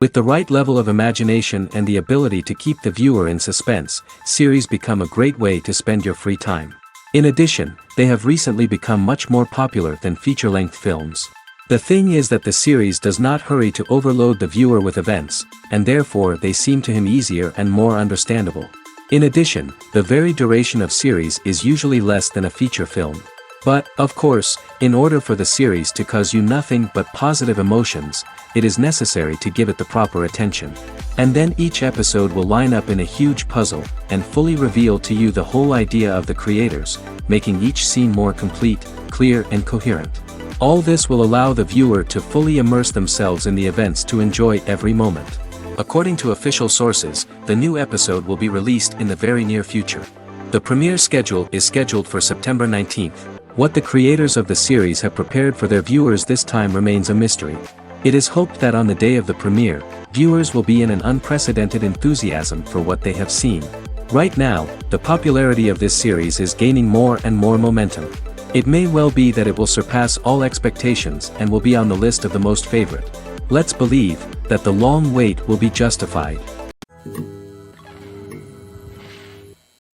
With the right level of imagination and the ability to keep the viewer in suspense, series become a great way to spend your free time. In addition, they have recently become much more popular than feature-length films. The thing is that the series does not hurry to overload the viewer with events, and therefore they seem to him easier and more understandable. In addition, the very duration of series is usually less than a feature film. But, of course, in order for the series to cause you nothing but positive emotions, it is necessary to give it the proper attention. And then each episode will line up in a huge puzzle, and fully reveal to you the whole idea of the creators, making each scene more complete, clear and coherent. All this will allow the viewer to fully immerse themselves in the events to enjoy every moment. According to official sources, the new episode will be released in the very near future. The premiere schedule is scheduled for September 19th. What the creators of the series have prepared for their viewers this time remains a mystery. It is hoped that on the day of the premiere, viewers will be in an unprecedented enthusiasm for what they have seen. Right now, the popularity of this series is gaining more and more momentum. It may well be that it will surpass all expectations and will be on the list of the most favorite. Let's believe that the long wait will be justified.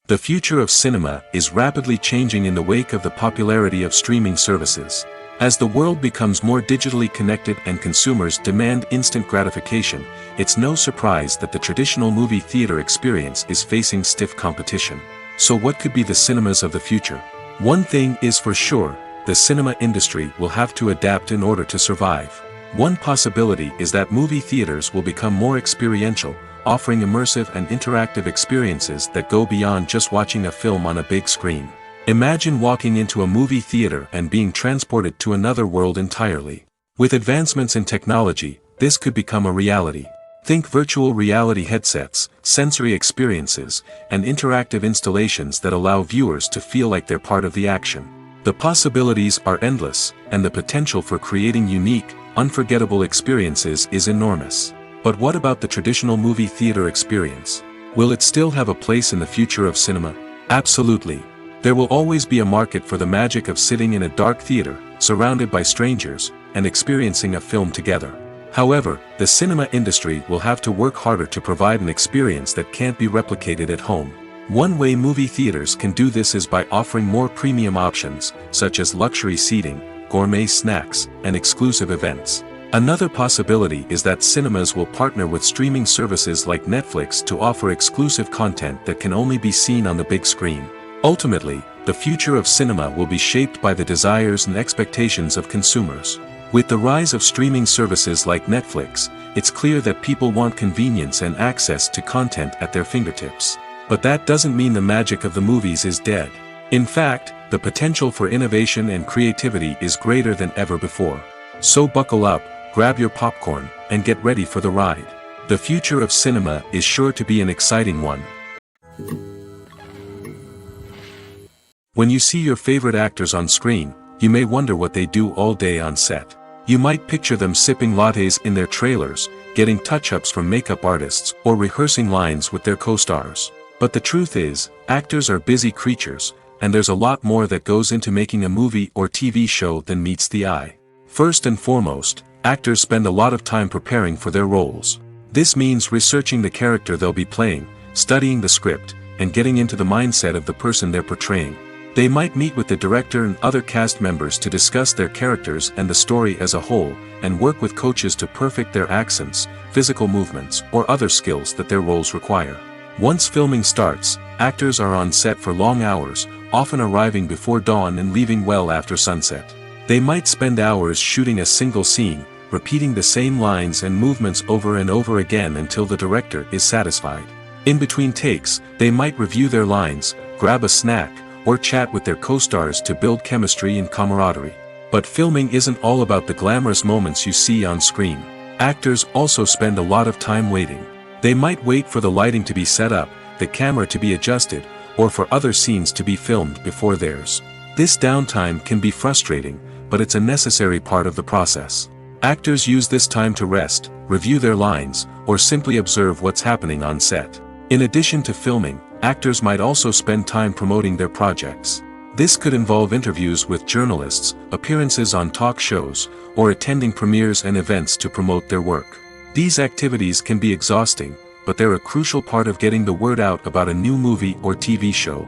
The future of cinema is rapidly changing in the wake of the popularity of streaming services. As the world becomes more digitally connected and consumers demand instant gratification, it's no surprise that the traditional movie theater experience is facing stiff competition. So what could be the cinemas of the future? One thing is for sure, the cinema industry will have to adapt in order to survive. One possibility is that movie theaters will become more experiential, offering immersive and interactive experiences that go beyond just watching a film on a big screen. Imagine walking into a movie theater and being transported to another world entirely. With advancements in technology, this could become a reality. Think virtual reality headsets, sensory experiences, and interactive installations that allow viewers to feel like they're part of the action. The possibilities are endless, and the potential for creating unique, unforgettable experiences is enormous. But what about the traditional movie theater experience? Will it still have a place in the future of cinema? Absolutely. There will always be a market for the magic of sitting in a dark theater, surrounded by strangers, and experiencing a film together. However, the cinema industry will have to work harder to provide an experience that can't be replicated at home. One way movie theaters can do this is by offering more premium options, such as luxury seating, gourmet snacks, and exclusive events. Another possibility is that cinemas will partner with streaming services like Netflix to offer exclusive content that can only be seen on the big screen. Ultimately, the future of cinema will be shaped by the desires and expectations of consumers. With the rise of streaming services like Netflix, it's clear that people want convenience and access to content at their fingertips. But that doesn't mean the magic of the movies is dead. In fact, the potential for innovation and creativity is greater than ever before. So buckle up, grab your popcorn, and get ready for the ride. The future of cinema is sure to be an exciting one. When you see your favorite actors on screen, you may wonder what they do all day on set. You might picture them sipping lattes in their trailers, getting touch-ups from makeup artists, or rehearsing lines with their co-stars. But the truth is, actors are busy creatures, and there's a lot more that goes into making a movie or TV show than meets the eye. First and foremost, actors spend a lot of time preparing for their roles. This means researching the character they'll be playing, studying the script, and getting into the mindset of the person they're portraying. They might meet with the director and other cast members to discuss their characters and the story as a whole, and work with coaches to perfect their accents, physical movements, or other skills that their roles require. Once filming starts, actors are on set for long hours, often arriving before dawn and leaving well after sunset. They might spend hours shooting a single scene, repeating the same lines and movements over and over again until the director is satisfied. In between takes, they might review their lines, grab a snack, or chat with their co-stars to build chemistry and camaraderie. But filming isn't all about the glamorous moments you see on screen. Actors also spend a lot of time waiting. They might wait for the lighting to be set up, the camera to be adjusted, or for other scenes to be filmed before theirs. This downtime can be frustrating, but it's a necessary part of the process. Actors use this time to rest, review their lines, or simply observe what's happening on set. In addition to filming, actors might also spend time promoting their projects. This could involve interviews with journalists, appearances on talk shows, or attending premieres and events to promote their work. These activities can be exhausting, but they're a crucial part of getting the word out about a new movie or TV show.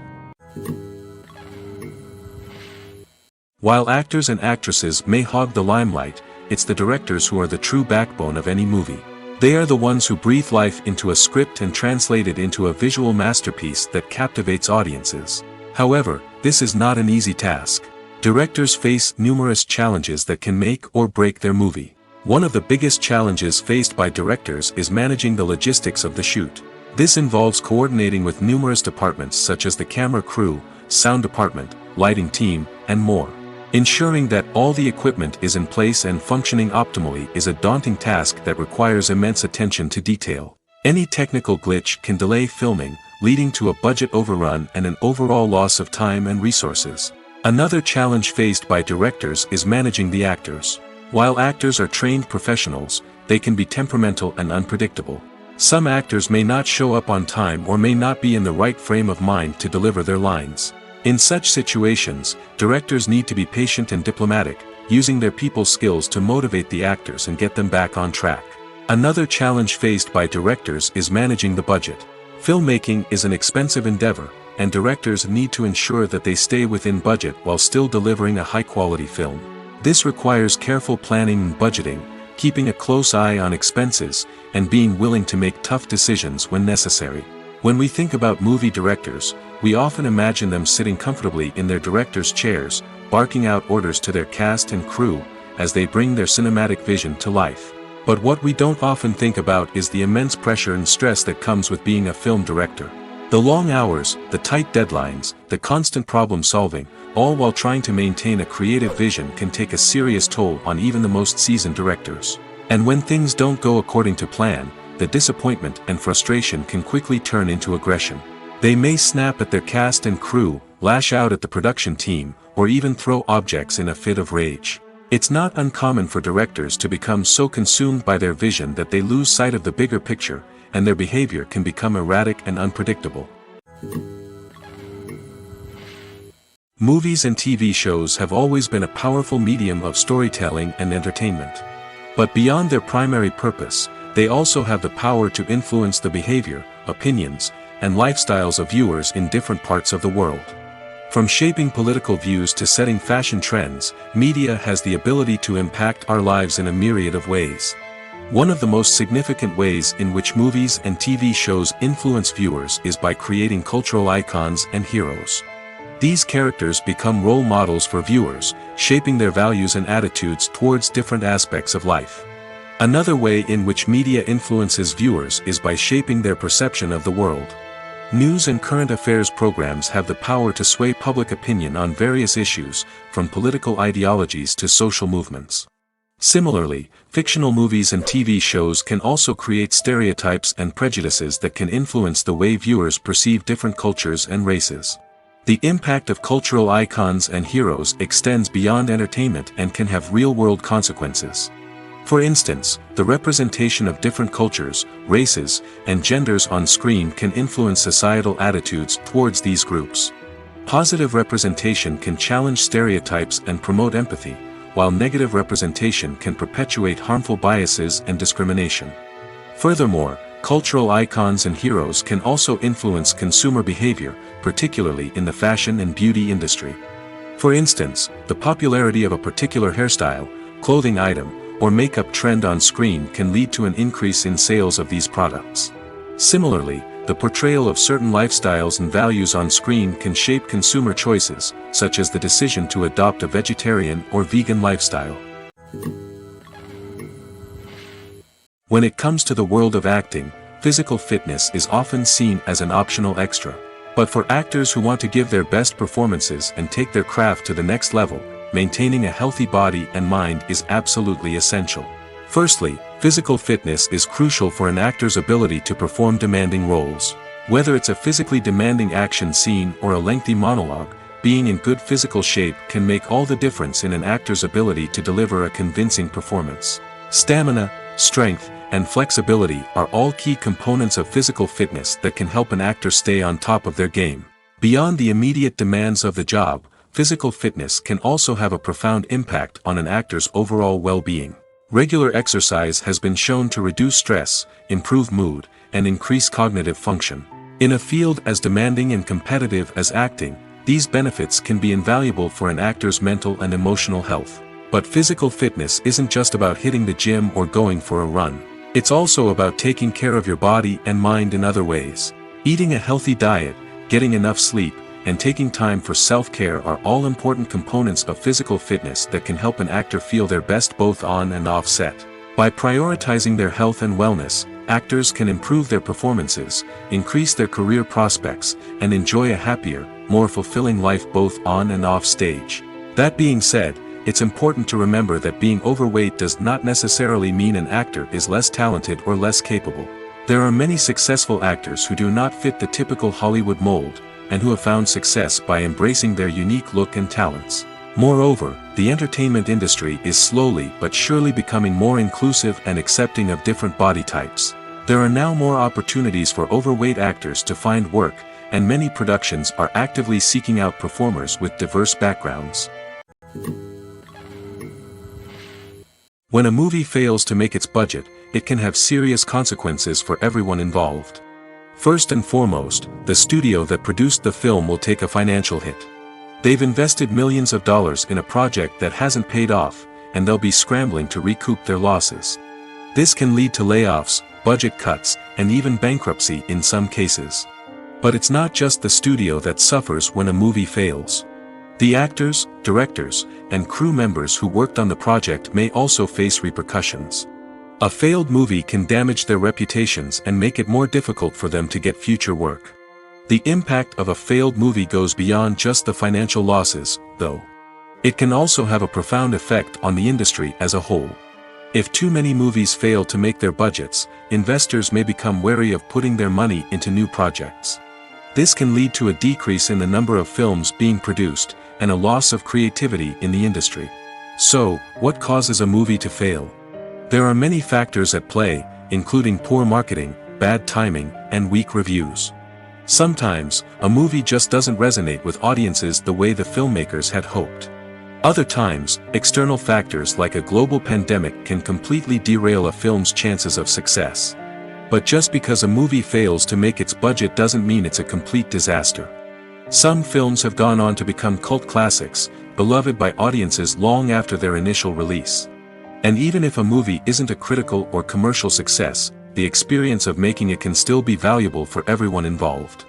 While actors and actresses may hog the limelight, it's the directors who are the true backbone of any movie. They are the ones who breathe life into a script and translate it into a visual masterpiece that captivates audiences. However, this is not an easy task. Directors face numerous challenges that can make or break their movie. One of the biggest challenges faced by directors is managing the logistics of the shoot. This involves coordinating with numerous departments such as the camera crew, sound department, lighting team, and more. Ensuring that all the equipment is in place and functioning optimally is a daunting task that requires immense attention to detail. Any technical glitch can delay filming, leading to a budget overrun and an overall loss of time and resources. Another challenge faced by directors is managing the actors. While actors are trained professionals, they can be temperamental and unpredictable. Some actors may not show up on time or may not be in the right frame of mind to deliver their lines. In such situations, directors need to be patient and diplomatic, using their people skills to motivate the actors and get them back on track. Another challenge faced by directors is managing the budget. Filmmaking is an expensive endeavor, and directors need to ensure that they stay within budget while still delivering a high-quality film. This requires careful planning and budgeting, keeping a close eye on expenses, and being willing to make tough decisions when necessary. When we think about movie directors, we often imagine them sitting comfortably in their director's chairs, barking out orders to their cast and crew, as they bring their cinematic vision to life. But what we don't often think about is the immense pressure and stress that comes with being a film director. The long hours, the tight deadlines, the constant problem solving, all while trying to maintain a creative vision can take a serious toll on even the most seasoned directors. And when things don't go according to plan, the disappointment and frustration can quickly turn into aggression. They may snap at their cast and crew, lash out at the production team, or even throw objects in a fit of rage. It's not uncommon for directors to become so consumed by their vision that they lose sight of the bigger picture, and their behavior can become erratic and unpredictable. Movies and TV shows have always been a powerful medium of storytelling and entertainment. But beyond their primary purpose, they also have the power to influence the behavior, opinions, and lifestyles of viewers in different parts of the world. From shaping political views to setting fashion trends, media has the ability to impact our lives in a myriad of ways. One of the most significant ways in which movies and TV shows influence viewers is by creating cultural icons and heroes. These characters become role models for viewers, shaping their values and attitudes towards different aspects of life. Another way in which media influences viewers is by shaping their perception of the world. News and current affairs programs have the power to sway public opinion on various issues, from political ideologies to social movements. Similarly, fictional movies and TV shows can also create stereotypes and prejudices that can influence the way viewers perceive different cultures and races. The impact of cultural icons and heroes extends beyond entertainment and can have real-world consequences. For instance, the representation of different cultures, races, and genders on screen can influence societal attitudes towards these groups. Positive representation can challenge stereotypes and promote empathy, while negative representation can perpetuate harmful biases and discrimination. Furthermore, cultural icons and heroes can also influence consumer behavior, particularly in the fashion and beauty industry. For instance, the popularity of a particular hairstyle, clothing item, or makeup trend on screen can lead to an increase in sales of these products. Similarly, the portrayal of certain lifestyles and values on screen can shape consumer choices, such as the decision to adopt a vegetarian or vegan lifestyle. When it comes to the world of acting, physical fitness is often seen as an optional extra. But for actors who want to give their best performances and take their craft to the next level, maintaining a healthy body and mind is absolutely essential. Firstly, physical fitness is crucial for an actor's ability to perform demanding roles. Whether it's a physically demanding action scene or a lengthy monologue, being in good physical shape can make all the difference in an actor's ability to deliver a convincing performance. Stamina, strength, and flexibility are all key components of physical fitness that can help an actor stay on top of their game. Beyond the immediate demands of the job, physical fitness can also have a profound impact on an actor's overall well-being. Regular exercise has been shown to reduce stress, improve mood, and increase cognitive function. In a field as demanding and competitive as acting, these benefits can be invaluable for an actor's mental and emotional health. But physical fitness isn't just about hitting the gym or going for a run. It's also about taking care of your body and mind in other ways. Eating a healthy diet, getting enough sleep, and taking time for self-care are all important components of physical fitness that can help an actor feel their best both on and off set. By prioritizing their health and wellness, actors can improve their performances, increase their career prospects, and enjoy a happier, more fulfilling life both on and off stage. That being said, it's important to remember that being overweight does not necessarily mean an actor is less talented or less capable. There are many successful actors who do not fit the typical Hollywood mold, and who have found success by embracing their unique look and talents. Moreover, the entertainment industry is slowly but surely becoming more inclusive and accepting of different body types. There are now more opportunities for overweight actors to find work, and many productions are actively seeking out performers with diverse backgrounds. When a movie fails to make its budget, it can have serious consequences for everyone involved. First and foremost, the studio that produced the film will take a financial hit. They've invested millions of dollars in a project that hasn't paid off, and they'll be scrambling to recoup their losses. This can lead to layoffs, budget cuts, and even bankruptcy in some cases. But it's not just the studio that suffers when a movie fails. The actors, directors, and crew members who worked on the project may also face repercussions. A failed movie can damage their reputations and make it more difficult for them to get future work. The impact of a failed movie goes beyond just the financial losses, though. It can also have a profound effect on the industry as a whole. If too many movies fail to make their budgets, investors may become wary of putting their money into new projects. This can lead to a decrease in the number of films being produced, and a loss of creativity in the industry. So, what causes a movie to fail? There are many factors at play, including poor marketing, bad timing, and weak reviews. Sometimes, a movie just doesn't resonate with audiences the way the filmmakers had hoped. Other times, external factors like a global pandemic can completely derail a film's chances of success. But just because a movie fails to make its budget doesn't mean it's a complete disaster. Some films have gone on to become cult classics, beloved by audiences long after their initial release. And even if a movie isn't a critical or commercial success, the experience of making it can still be valuable for everyone involved.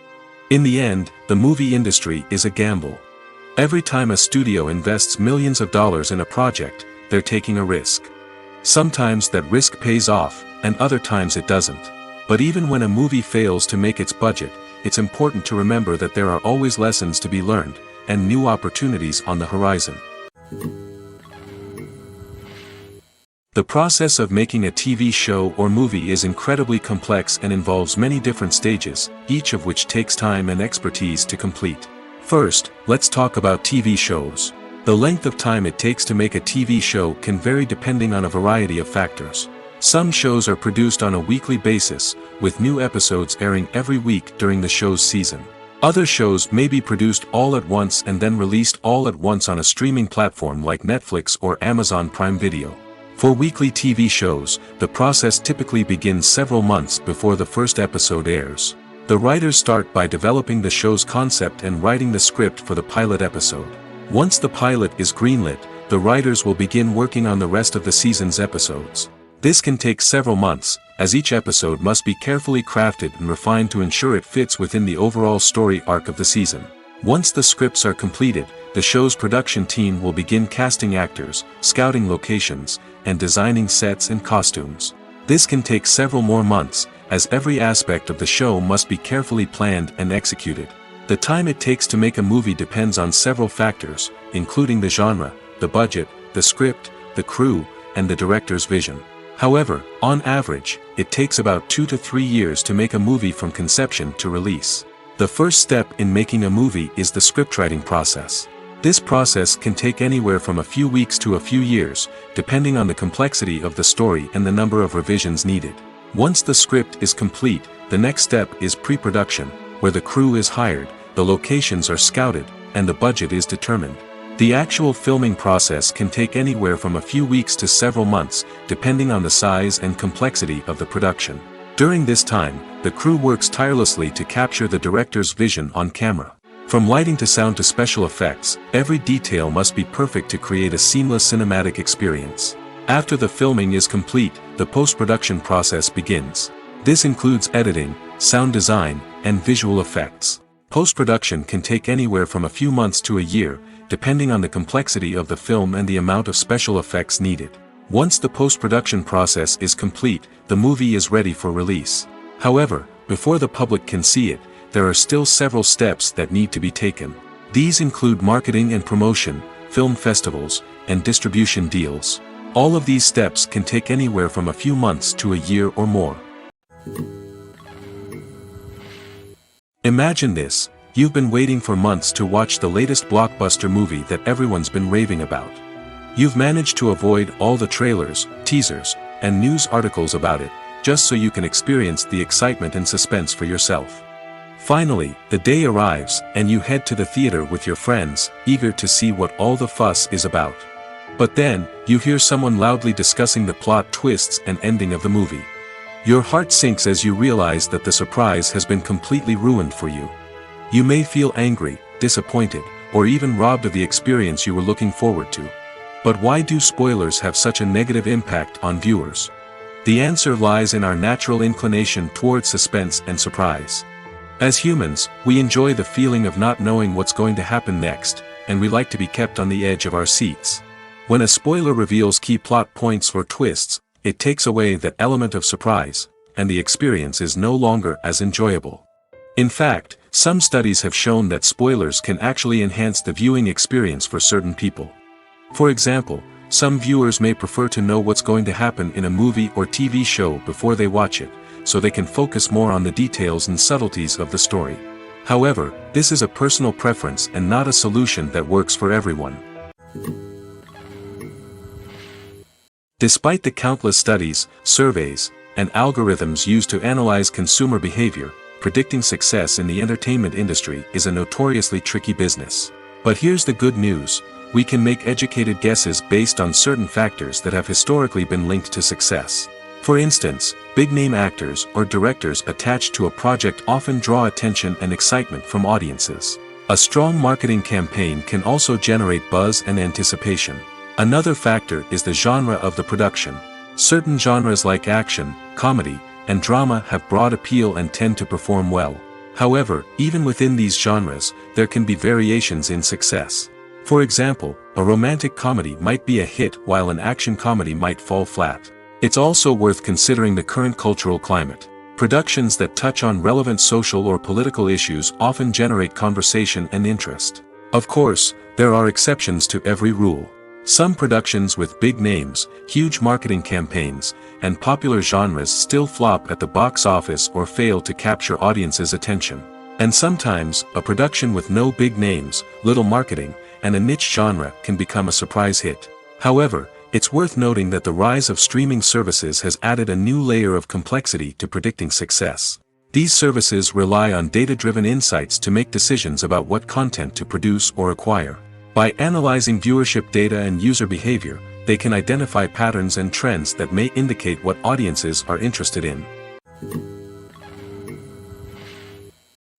In the end, the movie industry is a gamble. Every time a studio invests millions of dollars in a project, they're taking a risk. Sometimes that risk pays off, and other times it doesn't. But even when a movie fails to make its budget, it's important to remember that there are always lessons to be learned, and new opportunities on the horizon. The process of making a TV show or movie is incredibly complex and involves many different stages, each of which takes time and expertise to complete. First, let's talk about TV shows. The length of time it takes to make a TV show can vary depending on a variety of factors. Some shows are produced on a weekly basis, with new episodes airing every week during the show's season. Other shows may be produced all at once and then released all at once on a streaming platform like Netflix or Amazon Prime Video. For weekly TV shows, the process typically begins several months before the first episode airs. The writers start by developing the show's concept and writing the script for the pilot episode. Once the pilot is greenlit, the writers will begin working on the rest of the season's episodes. This can take several months, as each episode must be carefully crafted and refined to ensure it fits within the overall story arc of the season. Once the scripts are completed, the show's production team will begin casting actors, scouting locations, and designing sets and costumes. This can take several more months, as every aspect of the show must be carefully planned and executed. The time it takes to make a movie depends on several factors, including the genre, the budget, the script, the crew, and the director's vision. However, on average, it takes about 2 to 3 years to make a movie from conception to release. The first step in making a movie is the scriptwriting process. This process can take anywhere from a few weeks to a few years, depending on the complexity of the story and the number of revisions needed. Once the script is complete, the next step is pre-production, where the crew is hired, the locations are scouted, and the budget is determined. The actual filming process can take anywhere from a few weeks to several months, depending on the size and complexity of the production. During this time, the crew works tirelessly to capture the director's vision on camera. From lighting to sound to special effects, every detail must be perfect to create a seamless cinematic experience. After the filming is complete, the post-production process begins. This includes editing, sound design, and visual effects. Post-production can take anywhere from a few months to a year, depending on the complexity of the film and the amount of special effects needed. Once the post-production process is complete, the movie is ready for release. However, before the public can see it, there are still several steps that need to be taken. These include marketing and promotion, film festivals, and distribution deals. All of these steps can take anywhere from a few months to a year or more. Imagine this: you've been waiting for months to watch the latest blockbuster movie that everyone's been raving about. You've managed to avoid all the trailers, teasers, and news articles about it, just so you can experience the excitement and suspense for yourself. Finally, the day arrives, and you head to the theater with your friends, eager to see what all the fuss is about. But then, you hear someone loudly discussing the plot twists and ending of the movie. Your heart sinks as you realize that the surprise has been completely ruined for you. You may feel angry, disappointed, or even robbed of the experience you were looking forward to. But why do spoilers have such a negative impact on viewers? The answer lies in our natural inclination towards suspense and surprise. As humans, we enjoy the feeling of not knowing what's going to happen next, and we like to be kept on the edge of our seats. When a spoiler reveals key plot points or twists, it takes away that element of surprise, and the experience is no longer as enjoyable. In fact, some studies have shown that spoilers can actually enhance the viewing experience for certain people. For example, some viewers may prefer to know what's going to happen in a movie or TV show before they watch it, so they can focus more on the details and subtleties of the story. However, this is a personal preference and not a solution that works for everyone. Despite the countless studies, surveys, and algorithms used to analyze consumer behavior, predicting success in the entertainment industry is a notoriously tricky business. But here's the good news: we can make educated guesses based on certain factors that have historically been linked to success. For instance, big-name actors or directors attached to a project often draw attention and excitement from audiences. A strong marketing campaign can also generate buzz and anticipation. Another factor is the genre of the production. Certain genres like action, comedy, and drama have broad appeal and tend to perform well. However, even within these genres, there can be variations in success. For example, a romantic comedy might be a hit while an action comedy might fall flat. It's also worth considering the current cultural climate. Productions that touch on relevant social or political issues often generate conversation and interest. Of course, there are exceptions to every rule. Some productions with big names, huge marketing campaigns, and popular genres still flop at the box office or fail to capture audiences' attention. And sometimes, a production with no big names, little marketing, and a niche genre can become a surprise hit. However, it's worth noting that the rise of streaming services has added a new layer of complexity to predicting success. These services rely on data-driven insights to make decisions about what content to produce or acquire. By analyzing viewership data and user behavior, they can identify patterns and trends that may indicate what audiences are interested in.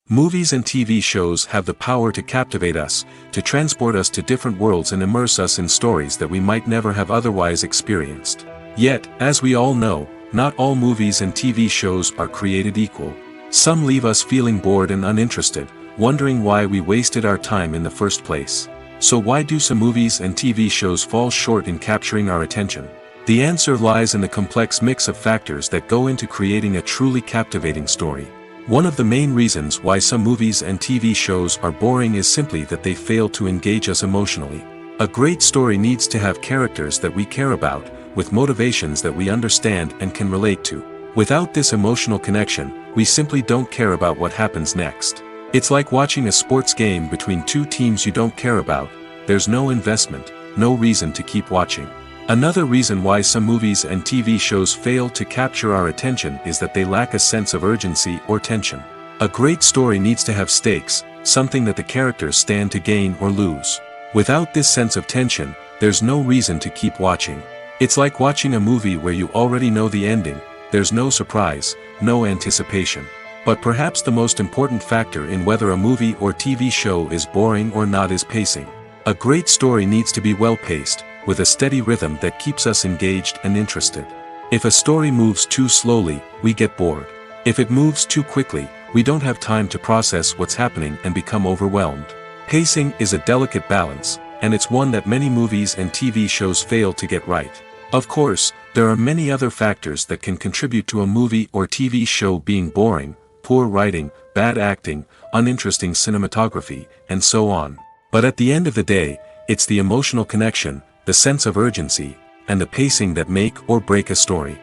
Movies and TV shows have the power to captivate us, to transport us to different worlds and immerse us in stories that we might never have otherwise experienced. Yet, as we all know, not all movies and TV shows are created equal. Some leave us feeling bored and uninterested, wondering why we wasted our time in the first place. So why do some movies and TV shows fall short in capturing our attention? The answer lies in the complex mix of factors that go into creating a truly captivating story. One of the main reasons why some movies and TV shows are boring is simply that they fail to engage us emotionally. A great story needs to have characters that we care about, with motivations that we understand and can relate to. Without this emotional connection, we simply don't care about what happens next. It's like watching a sports game between two teams you don't care about. There's no investment, no reason to keep watching. Another reason why some movies and TV shows fail to capture our attention is that they lack a sense of urgency or tension. A great story needs to have stakes, something that the characters stand to gain or lose. Without this sense of tension, there's no reason to keep watching. It's like watching a movie where you already know the ending, there's no surprise, no anticipation. But perhaps the most important factor in whether a movie or TV show is boring or not is pacing. A great story needs to be well-paced, with a steady rhythm that keeps us engaged and interested. If a story moves too slowly, we get bored. If it moves too quickly, we don't have time to process what's happening and become overwhelmed. Pacing is a delicate balance, and it's one that many movies and TV shows fail to get right. Of course, there are many other factors that can contribute to a movie or TV show being boring: poor writing, bad acting, uninteresting cinematography, and so on. But at the end of the day, it's the emotional connection, the sense of urgency, and the pacing that make or break a story.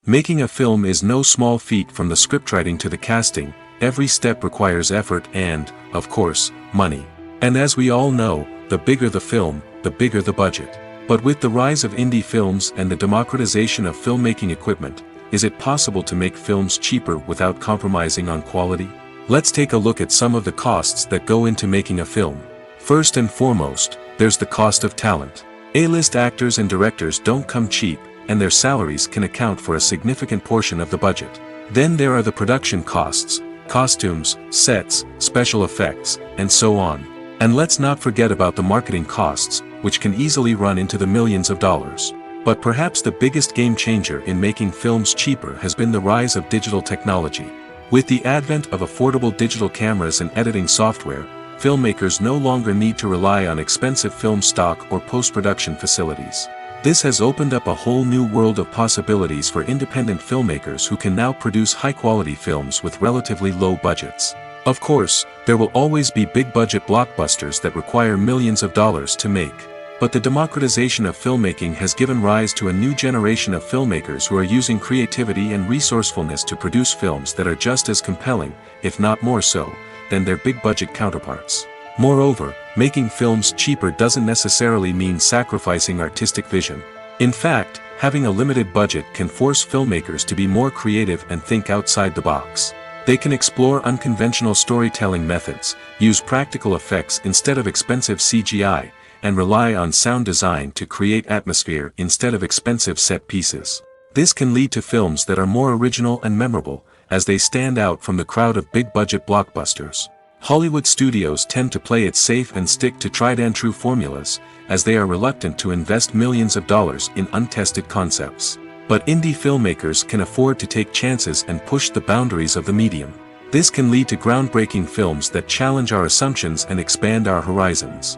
Making a film is no small feat. From the scriptwriting to the casting, every step requires effort and, of course, money. And as we all know, the bigger the film, the bigger the budget. But with the rise of indie films and the democratization of filmmaking equipment, is it possible to make films cheaper without compromising on quality? Let's take a look at some of the costs that go into making a film. First and foremost, there's the cost of talent. A-list actors and directors don't come cheap, and their salaries can account for a significant portion of the budget. Then there are the production costs: costumes, sets, special effects, and so on. And let's not forget about the marketing costs, which can easily run into the millions of dollars. But perhaps the biggest game changer in making films cheaper has been the rise of digital technology. With the advent of affordable digital cameras and editing software, filmmakers no longer need to rely on expensive film stock or post-production facilities. This has opened up a whole new world of possibilities for independent filmmakers who can now produce high-quality films with relatively low budgets. Of course, there will always be big-budget blockbusters that require millions of dollars to make. But the democratization of filmmaking has given rise to a new generation of filmmakers who are using creativity and resourcefulness to produce films that are just as compelling, if not more so, than their big-budget counterparts. Moreover, making films cheaper doesn't necessarily mean sacrificing artistic vision. In fact, having a limited budget can force filmmakers to be more creative and think outside the box. They can explore unconventional storytelling methods, use practical effects instead of expensive CGI, and rely on sound design to create atmosphere instead of expensive set pieces. This can lead to films that are more original and memorable, as they stand out from the crowd of big-budget blockbusters. Hollywood studios tend to play it safe and stick to tried-and-true formulas, as they are reluctant to invest millions of dollars in untested concepts. But indie filmmakers can afford to take chances and push the boundaries of the medium. This can lead to groundbreaking films that challenge our assumptions and expand our horizons.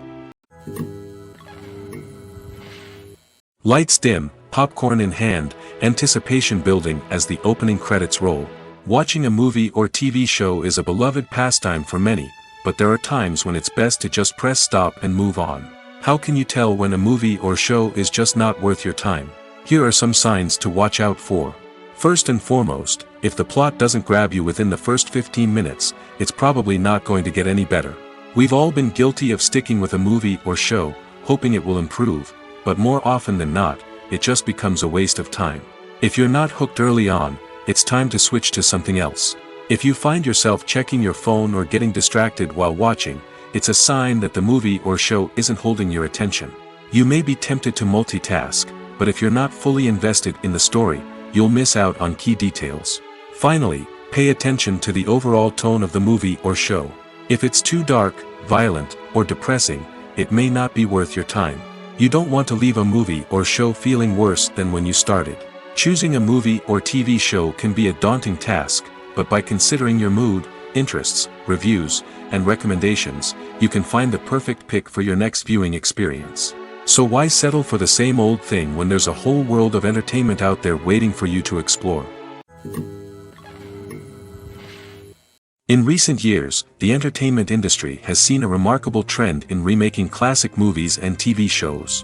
Lights dim, popcorn in hand, anticipation building as the opening credits roll. Watching a movie or TV show is a beloved pastime for many, but there are times when it's best to just press stop and move on. How can you tell when a movie or show is just not worth your time? Here are some signs to watch out for. First and foremost, if the plot doesn't grab you within the first 15 minutes, it's probably not going to get any better. We've all been guilty of sticking with a movie or show, hoping it will improve, but more often than not, it just becomes a waste of time. If you're not hooked early on, it's time to switch to something else. If you find yourself checking your phone or getting distracted while watching, it's a sign that the movie or show isn't holding your attention. You may be tempted to multitask, but if you're not fully invested in the story, you'll miss out on key details. Finally, pay attention to the overall tone of the movie or show. If it's too dark, violent, or depressing, it may not be worth your time. You don't want to leave a movie or show feeling worse than when you started. Choosing a movie or TV show can be a daunting task, but by considering your mood, interests, reviews, and recommendations, you can find the perfect pick for your next viewing experience. So why settle for the same old thing when there's a whole world of entertainment out there waiting for you to explore? In recent years, the entertainment industry has seen a remarkable trend in remaking classic movies and TV shows.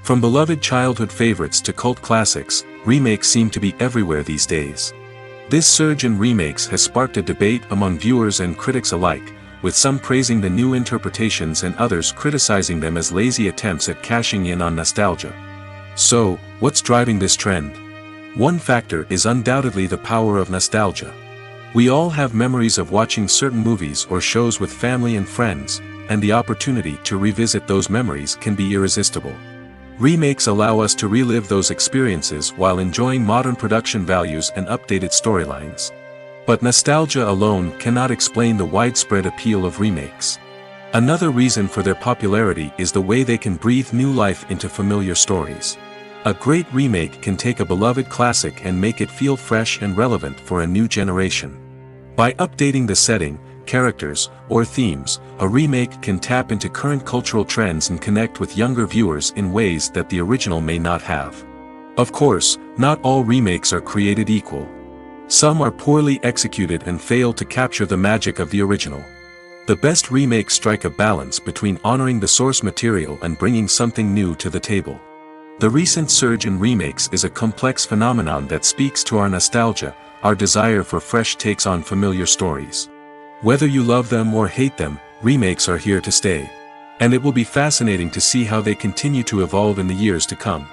From beloved childhood favorites to cult classics, remakes seem to be everywhere these days. This surge in remakes has sparked a debate among viewers and critics alike, with some praising the new interpretations and others criticizing them as lazy attempts at cashing in on nostalgia. So, what's driving this trend? One factor is undoubtedly the power of nostalgia. We all have memories of watching certain movies or shows with family and friends, and the opportunity to revisit those memories can be irresistible. Remakes allow us to relive those experiences while enjoying modern production values and updated storylines. But nostalgia alone cannot explain the widespread appeal of remakes. Another reason for their popularity is the way they can breathe new life into familiar stories. A great remake can take a beloved classic and make it feel fresh and relevant for a new generation. By updating the setting, characters, or themes, a remake can tap into current cultural trends and connect with younger viewers in ways that the original may not have. Of course, not all remakes are created equal. Some are poorly executed and fail to capture the magic of the original. The best remakes strike a balance between honoring the source material and bringing something new to the table. The recent surge in remakes is a complex phenomenon that speaks to our nostalgia, our desire for fresh takes on familiar stories. Whether you love them or hate them, remakes are here to stay. And it will be fascinating to see how they continue to evolve in the years to come.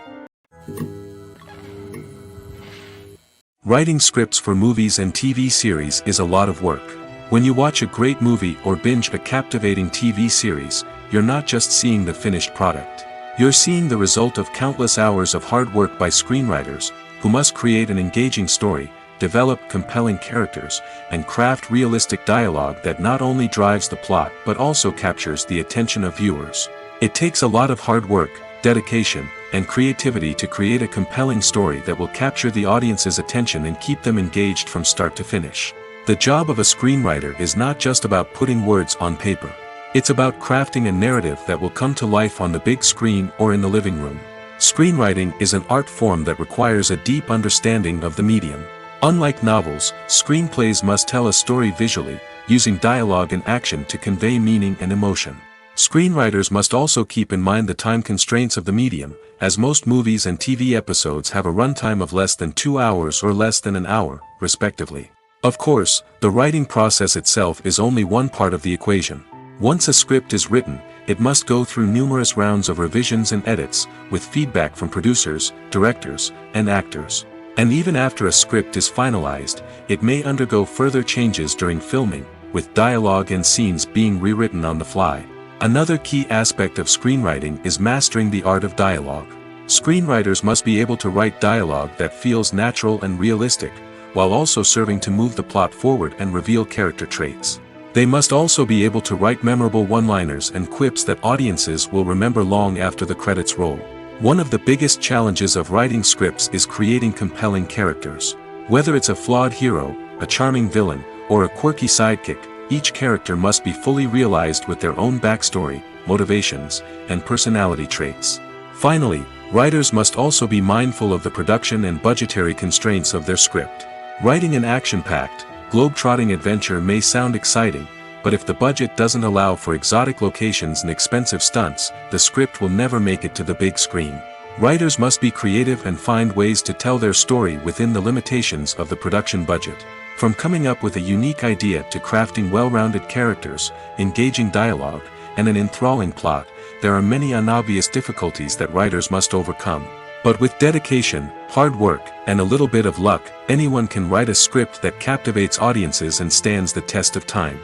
Writing scripts for movies and TV series is a lot of work. When you watch a great movie or binge a captivating TV series, you're not just seeing the finished product. You're seeing the result of countless hours of hard work by screenwriters, who must create an engaging story, develop compelling characters, and craft realistic dialogue that not only drives the plot but also captures the attention of viewers. It takes a lot of hard work, dedication, and creativity to create a compelling story that will capture the audience's attention and keep them engaged from start to finish. The job of a screenwriter is not just about putting words on paper. It's about crafting a narrative that will come to life on the big screen or in the living room. Screenwriting is an art form that requires a deep understanding of the medium. Unlike novels, screenplays must tell a story visually, using dialogue and action to convey meaning and emotion. Screenwriters must also keep in mind the time constraints of the medium, as most movies and TV episodes have a runtime of less than 2 hours or less than an hour, respectively. Of course, the writing process itself is only one part of the equation. Once a script is written, it must go through numerous rounds of revisions and edits, with feedback from producers, directors, and actors. And even after a script is finalized, it may undergo further changes during filming, with dialogue and scenes being rewritten on the fly. Another key aspect of screenwriting is mastering the art of dialogue. Screenwriters must be able to write dialogue that feels natural and realistic, while also serving to move the plot forward and reveal character traits. They must also be able to write memorable one-liners and quips that audiences will remember long after the credits roll. One of the biggest challenges of writing scripts is creating compelling characters. Whether it's a flawed hero, a charming villain, or a quirky sidekick, each character must be fully realized with their own backstory, motivations, and personality traits. Finally, writers must also be mindful of the production and budgetary constraints of their script. Writing an action-packed, globe-trotting adventure may sound exciting, but if the budget doesn't allow for exotic locations and expensive stunts, the script will never make it to the big screen. Writers must be creative and find ways to tell their story within the limitations of the production budget. From coming up with a unique idea to crafting well-rounded characters, engaging dialogue, and an enthralling plot, there are many unobvious difficulties that writers must overcome. But with dedication, hard work, and a little bit of luck, anyone can write a script that captivates audiences and stands the test of time.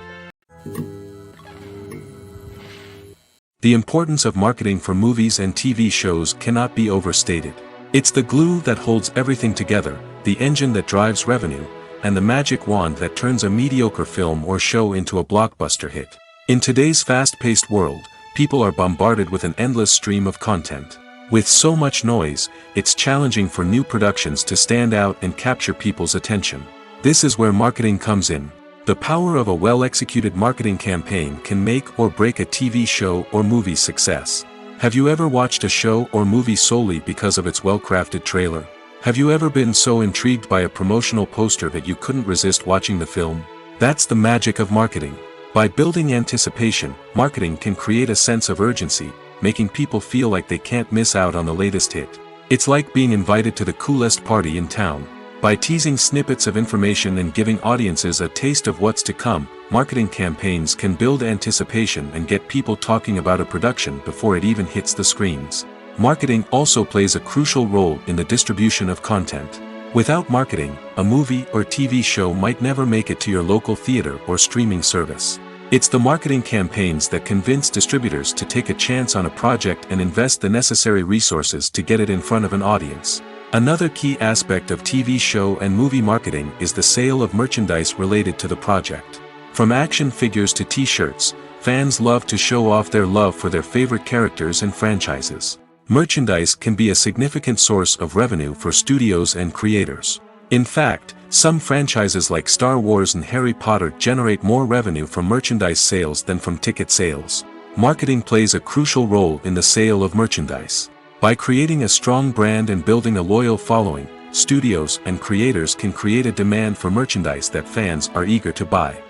The importance of marketing for movies and TV shows cannot be overstated. It's the glue that holds everything together, the engine that drives revenue, and the magic wand that turns a mediocre film or show into a blockbuster hit. In today's fast-paced world, people are bombarded with an endless stream of content. With so much noise, it's challenging for new productions to stand out and capture people's attention. This is where marketing comes in. The power of a well-executed marketing campaign can make or break a TV show or movie's success. Have you ever watched a show or movie solely because of its well-crafted trailer? Have you ever been so intrigued by a promotional poster that you couldn't resist watching the film? That's the magic of marketing. By building anticipation, marketing can create a sense of urgency, making people feel like they can't miss out on the latest hit. It's like being invited to the coolest party in town. By teasing snippets of information and giving audiences a taste of what's to come, marketing campaigns can build anticipation and get people talking about a production before it even hits the screens. Marketing also plays a crucial role in the distribution of content. Without marketing, a movie or TV show might never make it to your local theater or streaming service. It's the marketing campaigns that convince distributors to take a chance on a project and invest the necessary resources to get it in front of an audience. Another key aspect of TV show and movie marketing is the sale of merchandise related to the project. From action figures to t-shirts, fans love to show off their love for their favorite characters and franchises. Merchandise can be a significant source of revenue for studios and creators. In fact, some franchises like Star Wars and Harry Potter generate more revenue from merchandise sales than from ticket sales. Marketing plays a crucial role in the sale of merchandise. By creating a strong brand and building a loyal following, studios and creators can create a demand for merchandise that fans are eager to buy.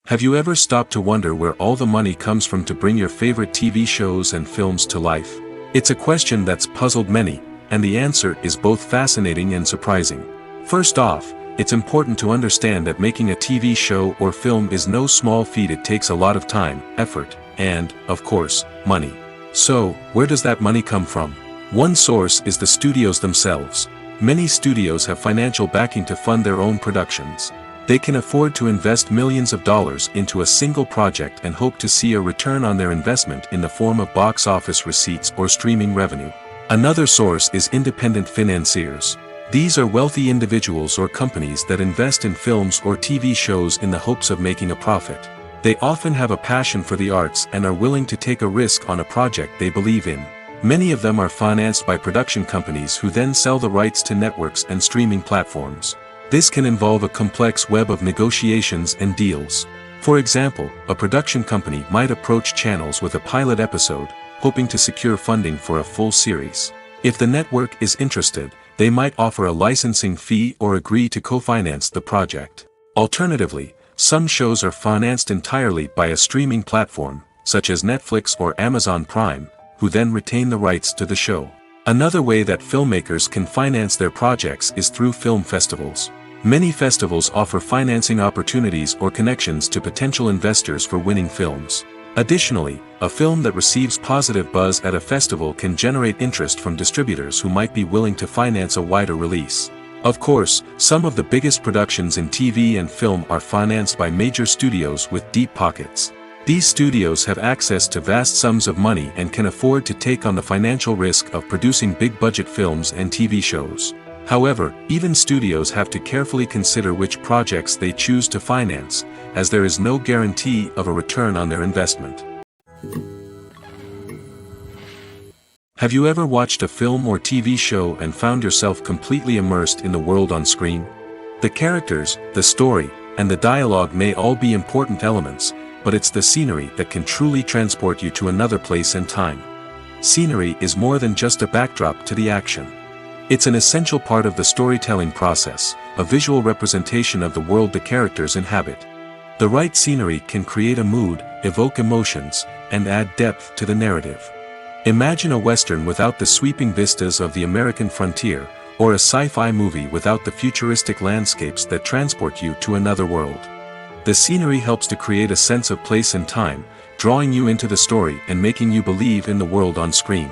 Have you ever stopped to wonder where all the money comes from to bring your favorite TV shows and films to life? It's a question that's puzzled many, and the answer is both fascinating and surprising. First off, it's important to understand that making a TV show or film is no small feat. It takes a lot of time, effort, and, of course, money. So, where does that money come from? One source is the studios themselves. Many studios have financial backing to fund their own productions. They can afford to invest millions of dollars into a single project and hope to see a return on their investment in the form of box office receipts or streaming revenue. Another source is independent financiers. These are wealthy individuals or companies that invest in films or TV shows in the hopes of making a profit. They often have a passion for the arts and are willing to take a risk on a project they believe in. Many of them are financed by production companies who then sell the rights to networks and streaming platforms. This can involve a complex web of negotiations and deals. For example, a production company might approach channels with a pilot episode, hoping to secure funding for a full series. If the network is interested, they might offer a licensing fee or agree to co-finance the project. Alternatively, some shows are financed entirely by a streaming platform, such as Netflix or Amazon Prime, who then retain the rights to the show. Another way that filmmakers can finance their projects is through film festivals. Many festivals offer financing opportunities or connections to potential investors for winning films. Additionally, a film that receives positive buzz at a festival can generate interest from distributors who might be willing to finance a wider release. Of course, some of the biggest productions in TV and film are financed by major studios with deep pockets. These studios have access to vast sums of money and can afford to take on the financial risk of producing big-budget films and TV shows. However, even studios have to carefully consider which projects they choose to finance, as there is no guarantee of a return on their investment. Have you ever watched a film or TV show and found yourself completely immersed in the world on screen? The characters, the story, and the dialogue may all be important elements, but it's the scenery that can truly transport you to another place and time. Scenery is more than just a backdrop to the action. It's an essential part of the storytelling process, a visual representation of the world the characters inhabit. The right scenery can create a mood, evoke emotions, and add depth to the narrative. Imagine a Western without the sweeping vistas of the American frontier, or a sci-fi movie without the futuristic landscapes that transport you to another world. The scenery helps to create a sense of place and time, drawing you into the story and making you believe in the world on screen.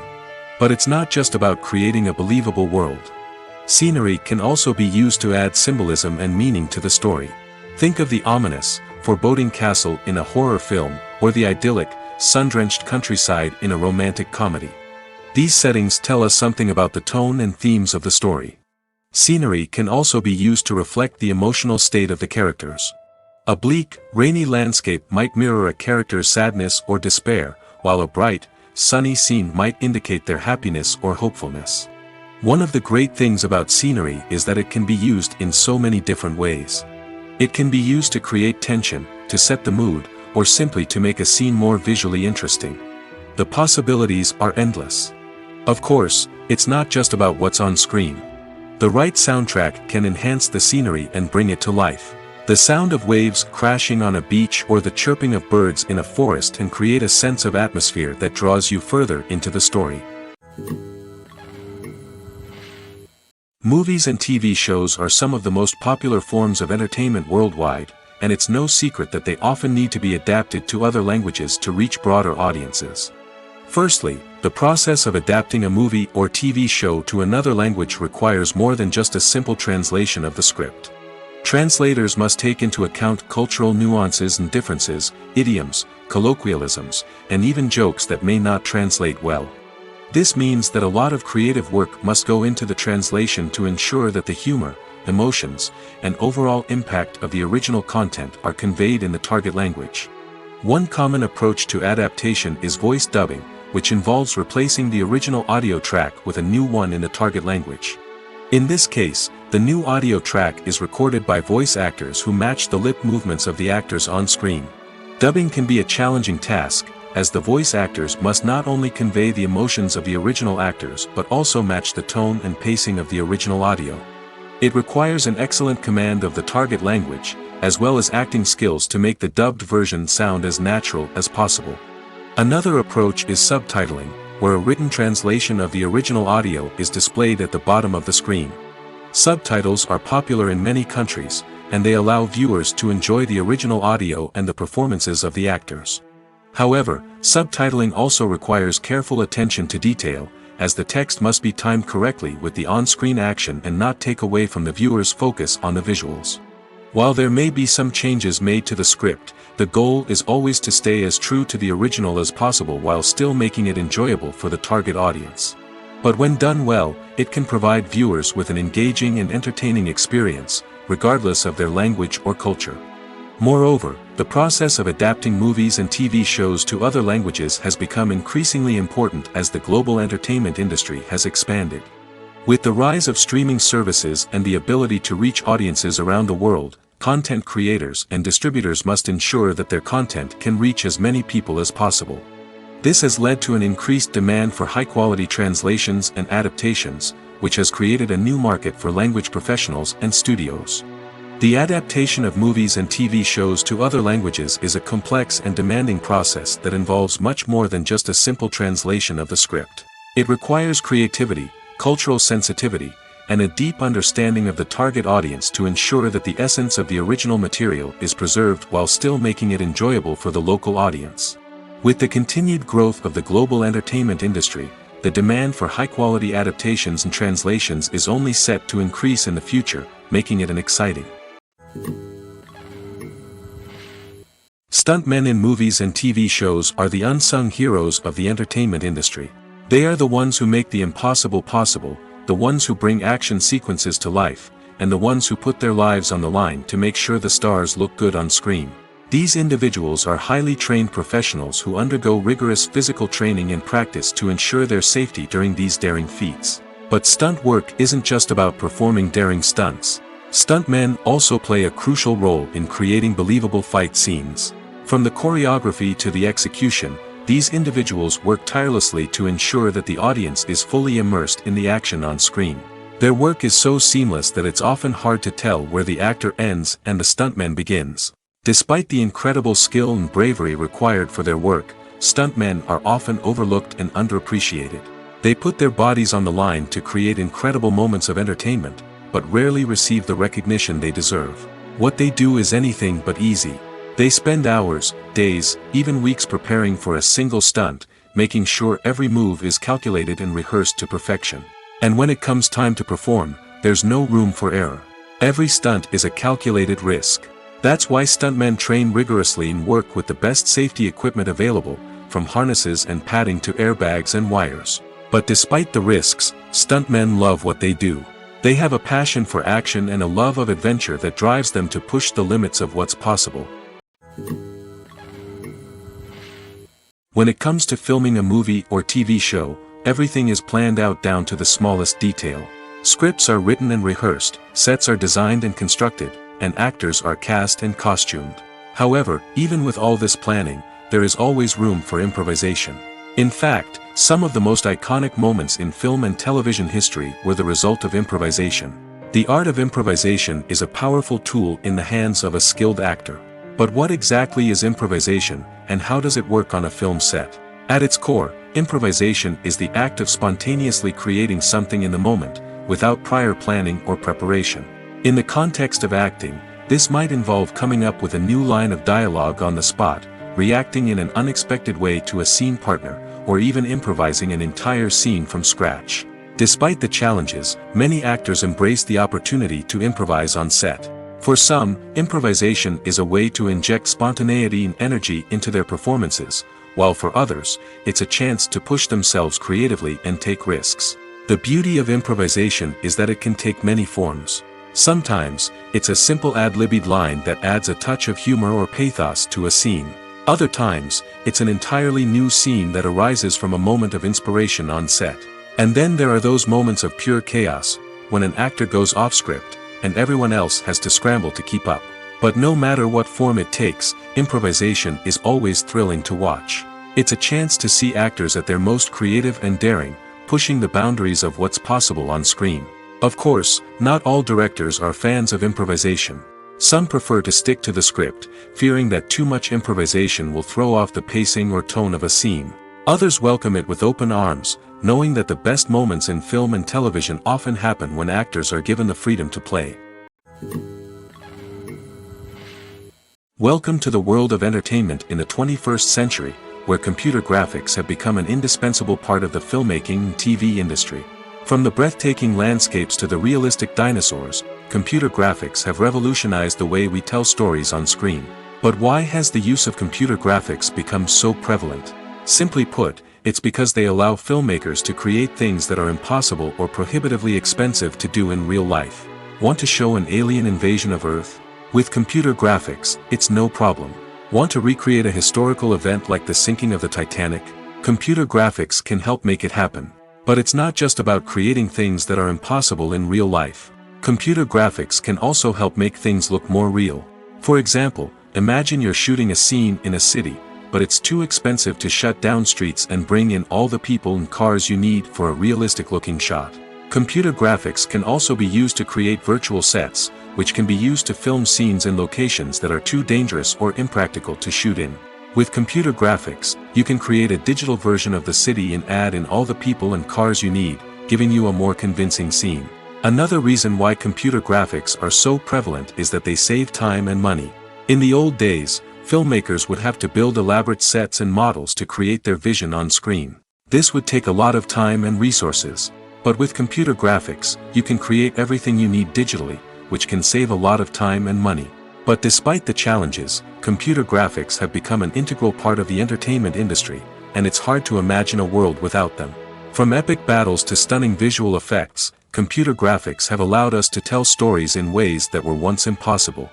But it's not just about creating a believable world. Scenery can also be used to add symbolism and meaning to the story. Think of the ominous, foreboding castle in a horror film, or the idyllic, sun-drenched countryside in a romantic comedy. These settings tell us something about the tone and themes of the story. Scenery can also be used to reflect the emotional state of the characters. A bleak, rainy landscape might mirror a character's sadness or despair, while a bright, sunny scene might indicate their happiness or hopefulness. One of the great things about scenery is that it can be used in so many different ways. It can be used to create tension, to set the mood, or simply to make a scene more visually interesting. The possibilities are endless. Of course, it's not just about what's on screen. The right soundtrack can enhance the scenery and bring it to life. The sound of waves crashing on a beach or the chirping of birds in a forest can create a sense of atmosphere that draws you further into the story. Movies and TV shows are some of the most popular forms of entertainment worldwide, and it's no secret that they often need to be adapted to other languages to reach broader audiences. Firstly, the process of adapting a movie or TV show to another language requires more than just a simple translation of the script. Translators must take into account cultural nuances and differences, idioms, colloquialisms, and even jokes that may not translate well. This means that a lot of creative work must go into the translation to ensure that the humor, emotions, and overall impact of the original content are conveyed in the target language. One common approach to adaptation is voice dubbing, which involves replacing the original audio track with a new one in the target language. In this case, the new audio track is recorded by voice actors who match the lip movements of the actors on screen. Dubbing can be a challenging task, as the voice actors must not only convey the emotions of the original actors but also match the tone and pacing of the original audio. It requires an excellent command of the target language, as well as acting skills to make the dubbed version sound as natural as possible. Another approach is subtitling, where a written translation of the original audio is displayed at the bottom of the screen. Subtitles are popular in many countries, and they allow viewers to enjoy the original audio and the performances of the actors. However, subtitling also requires careful attention to detail, as the text must be timed correctly with the on-screen action and not take away from the viewer's focus on the visuals. While there may be some changes made to the script, the goal is always to stay as true to the original as possible while still making it enjoyable for the target audience. But when done well, it can provide viewers with an engaging and entertaining experience, regardless of their language or culture. Moreover, the process of adapting movies and TV shows to other languages has become increasingly important as the global entertainment industry has expanded. With the rise of streaming services and the ability to reach audiences around the world, content creators and distributors must ensure that their content can reach as many people as possible. This has led to an increased demand for high-quality translations and adaptations, which has created a new market for language professionals and studios. The adaptation of movies and TV shows to other languages is a complex and demanding process that involves much more than just a simple translation of the script. It requires creativity, cultural sensitivity, and a deep understanding of the target audience to ensure that the essence of the original material is preserved while still making it enjoyable for the local audience. With the continued growth of the global entertainment industry, the demand for high-quality adaptations and translations is only set to increase in the future, making it an exciting. Stuntmen in movies and TV shows are the unsung heroes of the entertainment industry. They are the ones who make the impossible possible, the ones who bring action sequences to life, and the ones who put their lives on the line to make sure the stars look good on screen. These individuals are highly trained professionals who undergo rigorous physical training and practice to ensure their safety during these daring feats. But stunt work isn't just about performing daring stunts. Stuntmen also play a crucial role in creating believable fight scenes. From the choreography to the execution, these individuals work tirelessly to ensure that the audience is fully immersed in the action on screen. Their work is so seamless that it's often hard to tell where the actor ends and the stuntman begins. Despite the incredible skill and bravery required for their work, stuntmen are often overlooked and underappreciated. They put their bodies on the line to create incredible moments of entertainment, but rarely receive the recognition they deserve. What they do is anything but easy. They spend hours, days, even weeks preparing for a single stunt, making sure every move is calculated and rehearsed to perfection. And when it comes time to perform, there's no room for error. Every stunt is a calculated risk. That's why stuntmen train rigorously and work with the best safety equipment available, from harnesses and padding to airbags and wires. But despite the risks, stuntmen love what they do. They have a passion for action and a love of adventure that drives them to push the limits of what's possible. When it comes to filming a movie or TV show, everything is planned out down to the smallest detail. Scripts are written and rehearsed, sets are designed and constructed, and actors are cast and costumed. However, even with all this planning, there is always room for improvisation. In fact, some of the most iconic moments in film and television history were the result of improvisation. The art of improvisation is a powerful tool in the hands of a skilled actor. But what exactly is improvisation, and how does it work on a film set? At its core, improvisation is the act of spontaneously creating something in the moment, without prior planning or preparation. In the context of acting, this might involve coming up with a new line of dialogue on the spot, reacting in an unexpected way to a scene partner, or even improvising an entire scene from scratch. Despite the challenges, many actors embrace the opportunity to improvise on set. For some, improvisation is a way to inject spontaneity and energy into their performances, while for others, it's a chance to push themselves creatively and take risks. The beauty of improvisation is that it can take many forms. Sometimes, it's a simple ad-libbed line that adds a touch of humor or pathos to a scene. Other times, it's an entirely new scene that arises from a moment of inspiration on set. And then there are those moments of pure chaos, when an actor goes off script, and everyone else has to scramble to keep up. But no matter what form it takes, improvisation is always thrilling to watch. It's a chance to see actors at their most creative and daring, pushing the boundaries of what's possible on screen. Of course, not all directors are fans of improvisation. Some prefer to stick to the script, fearing that too much improvisation will throw off the pacing or tone of a scene. Others welcome it with open arms, knowing that the best moments in film and television often happen when actors are given the freedom to play. Welcome to the world of entertainment in the 21st century, where computer graphics have become an indispensable part of the filmmaking and TV industry. From the breathtaking landscapes to the realistic dinosaurs, computer graphics have revolutionized the way we tell stories on screen. But why has the use of computer graphics become so prevalent? Simply put, it's because they allow filmmakers to create things that are impossible or prohibitively expensive to do in real life. Want to show an alien invasion of Earth? With computer graphics, it's no problem. Want to recreate a historical event like the sinking of the Titanic? Computer graphics can help make it happen. But it's not just about creating things that are impossible in real life. Computer graphics can also help make things look more real. For example, imagine you're shooting a scene in a city, but it's too expensive to shut down streets and bring in all the people and cars you need for a realistic-looking shot. Computer graphics can also be used to create virtual sets, which can be used to film scenes in locations that are too dangerous or impractical to shoot in. With computer graphics, you can create a digital version of the city and add in all the people and cars you need, giving you a more convincing scene. Another reason why computer graphics are so prevalent is that they save time and money. In the old days, filmmakers would have to build elaborate sets and models to create their vision on screen. This would take a lot of time and resources. But with computer graphics, you can create everything you need digitally, which can save a lot of time and money. But despite the challenges, computer graphics have become an integral part of the entertainment industry, and it's hard to imagine a world without them. From epic battles to stunning visual effects, computer graphics have allowed us to tell stories in ways that were once impossible.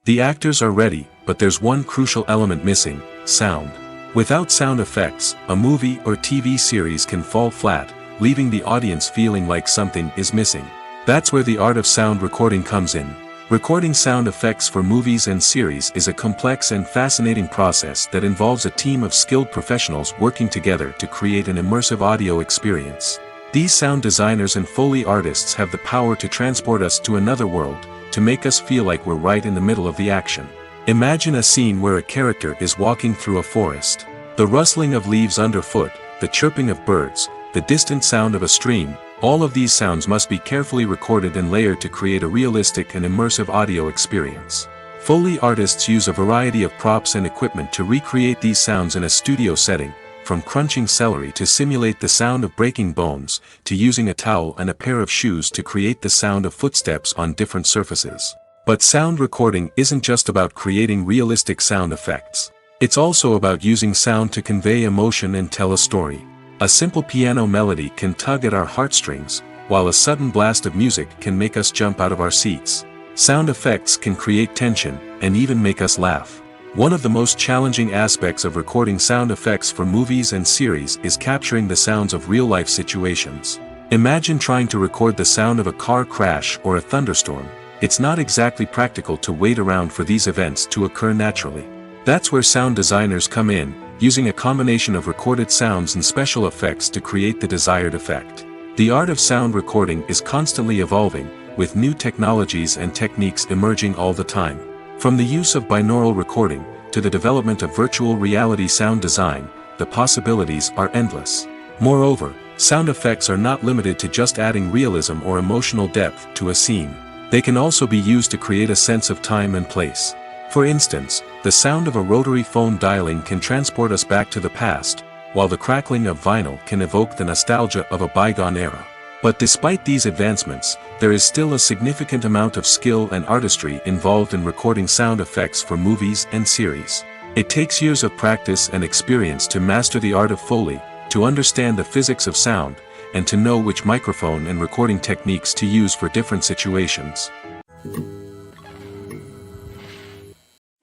The actors are ready, but there's one crucial element missing: sound. Without sound effects, a movie or TV series can fall flat, leaving the audience feeling like something is missing. That's where the art of sound recording comes in. Recording sound effects for movies and series is a complex and fascinating process that involves a team of skilled professionals working together to create an immersive audio experience. These sound designers and Foley artists have the power to transport us to another world, to make us feel like we're right in the middle of the action. Imagine a scene where a character is walking through a forest. The rustling of leaves underfoot, the chirping of birds, the distant sound of a stream, all of these sounds must be carefully recorded and layered to create a realistic and immersive audio experience. Foley artists use a variety of props and equipment to recreate these sounds in a studio setting, from crunching celery to simulate the sound of breaking bones, to using a towel and a pair of shoes to create the sound of footsteps on different surfaces. But sound recording isn't just about creating realistic sound effects. It's also about using sound to convey emotion and tell a story. A simple piano melody can tug at our heartstrings, while a sudden blast of music can make us jump out of our seats. Sound effects can create tension, and even make us laugh. One of the most challenging aspects of recording sound effects for movies and series is capturing the sounds of real-life situations. Imagine trying to record the sound of a car crash or a thunderstorm. It's not exactly practical to wait around for these events to occur naturally. That's where sound designers come in, using a combination of recorded sounds and special effects to create the desired effect. The art of sound recording is constantly evolving, with new technologies and techniques emerging all the time. From the use of binaural recording, to the development of virtual reality sound design, the possibilities are endless. Moreover, sound effects are not limited to just adding realism or emotional depth to a scene. They can also be used to create a sense of time and place. For instance, the sound of a rotary phone dialing can transport us back to the past, while the crackling of vinyl can evoke the nostalgia of a bygone era. But despite these advancements, there is still a significant amount of skill and artistry involved in recording sound effects for movies and series. It takes years of practice and experience to master the art of Foley, to understand the physics of sound, and to know which microphone and recording techniques to use for different situations.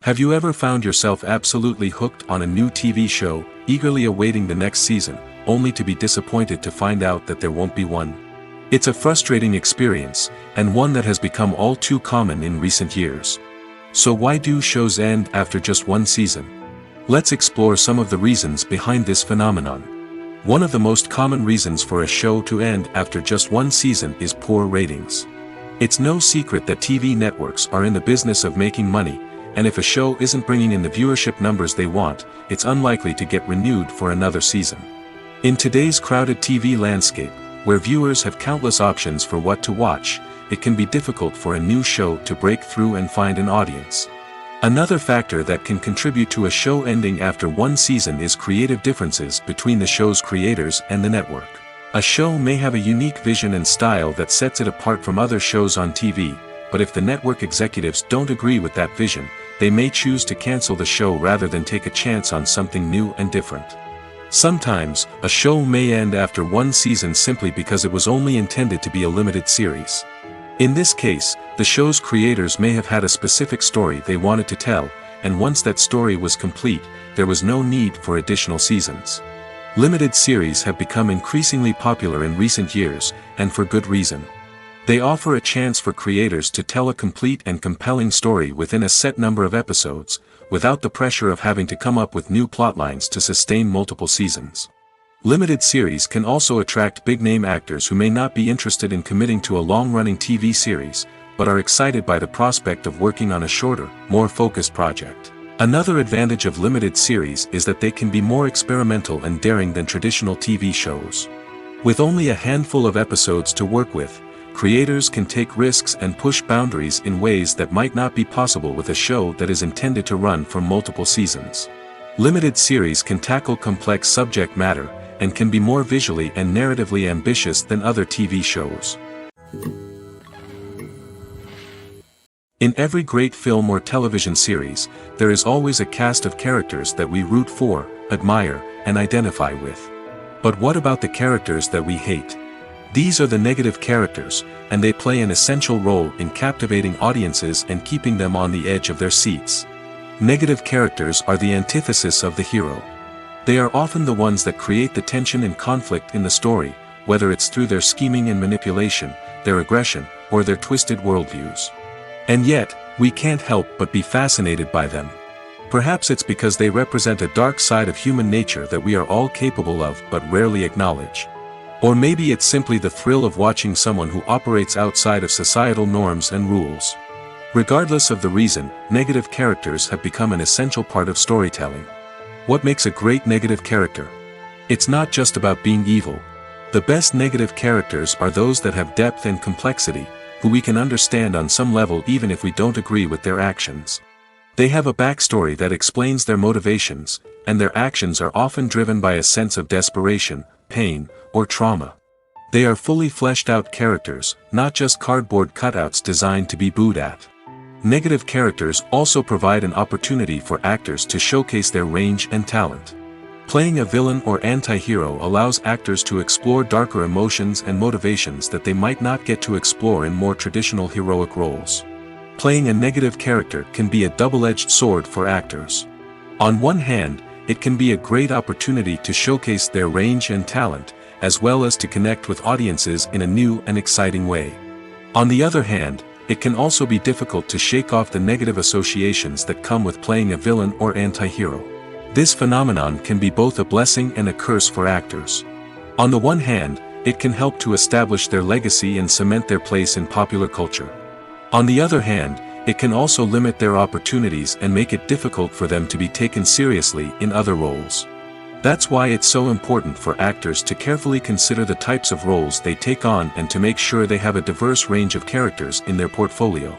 Have you ever found yourself absolutely hooked on a new TV show, eagerly awaiting the next season, only to be disappointed to find out that there won't be one? It's a frustrating experience, and one that has become all too common in recent years. So why do shows end after just one season? Let's explore some of the reasons behind this phenomenon. One of the most common reasons for a show to end after just one season is poor ratings. It's no secret that TV networks are in the business of making money, and if a show isn't bringing in the viewership numbers they want, it's unlikely to get renewed for another season. In today's crowded TV landscape, where viewers have countless options for what to watch, it can be difficult for a new show to break through and find an audience. Another factor that can contribute to a show ending after one season is creative differences between the show's creators and the network. A show may have a unique vision and style that sets it apart from other shows on TV, but if the network executives don't agree with that vision, they may choose to cancel the show rather than take a chance on something new and different. Sometimes, a show may end after one season simply because it was only intended to be a limited series. In this case, the show's creators may have had a specific story they wanted to tell, and once that story was complete, there was no need for additional seasons. Limited series have become increasingly popular in recent years, and for good reason. They offer a chance for creators to tell a complete and compelling story within a set number of episodes, without the pressure of having to come up with new plotlines to sustain multiple seasons. Limited series can also attract big-name actors who may not be interested in committing to a long-running TV series, but are excited by the prospect of working on a shorter, more focused project. Another advantage of limited series is that they can be more experimental and daring than traditional TV shows. With only a handful of episodes to work with, creators can take risks and push boundaries in ways that might not be possible with a show that is intended to run for multiple seasons. Limited series can tackle complex subject matter, and can be more visually and narratively ambitious than other TV shows. In every great film or television series, there is always a cast of characters that we root for, admire, and identify with. But what about the characters that we hate? These are the negative characters, and they play an essential role in captivating audiences and keeping them on the edge of their seats. Negative characters are the antithesis of the hero. They are often the ones that create the tension and conflict in the story, whether it's through their scheming and manipulation, their aggression, or their twisted worldviews. And yet, we can't help but be fascinated by them. Perhaps it's because they represent a dark side of human nature that we are all capable of but rarely acknowledge. Or maybe it's simply the thrill of watching someone who operates outside of societal norms and rules. Regardless of the reason, negative characters have become an essential part of storytelling. What makes a great negative character? It's not just about being evil. The best negative characters are those that have depth and complexity, who we can understand on some level even if we don't agree with their actions. They have a backstory that explains their motivations, and their actions are often driven by a sense of desperation, pain, or trauma. They are fully fleshed out characters, not just cardboard cutouts designed to be booed at. Negative characters also provide an opportunity for actors to showcase their range and talent. Playing a villain or anti-hero allows actors to explore darker emotions and motivations that they might not get to explore in more traditional heroic roles. Playing a negative character can be a double-edged sword for actors. On one hand, it can be a great opportunity to showcase their range and talent, as well as to connect with audiences in a new and exciting way. On the other hand, it can also be difficult to shake off the negative associations that come with playing a villain or anti-hero. This phenomenon can be both a blessing and a curse for actors. On the one hand, it can help to establish their legacy and cement their place in popular culture. On the other hand, it can also limit their opportunities and make it difficult for them to be taken seriously in other roles. That's why it's so important for actors to carefully consider the types of roles they take on and to make sure they have a diverse range of characters in their portfolio.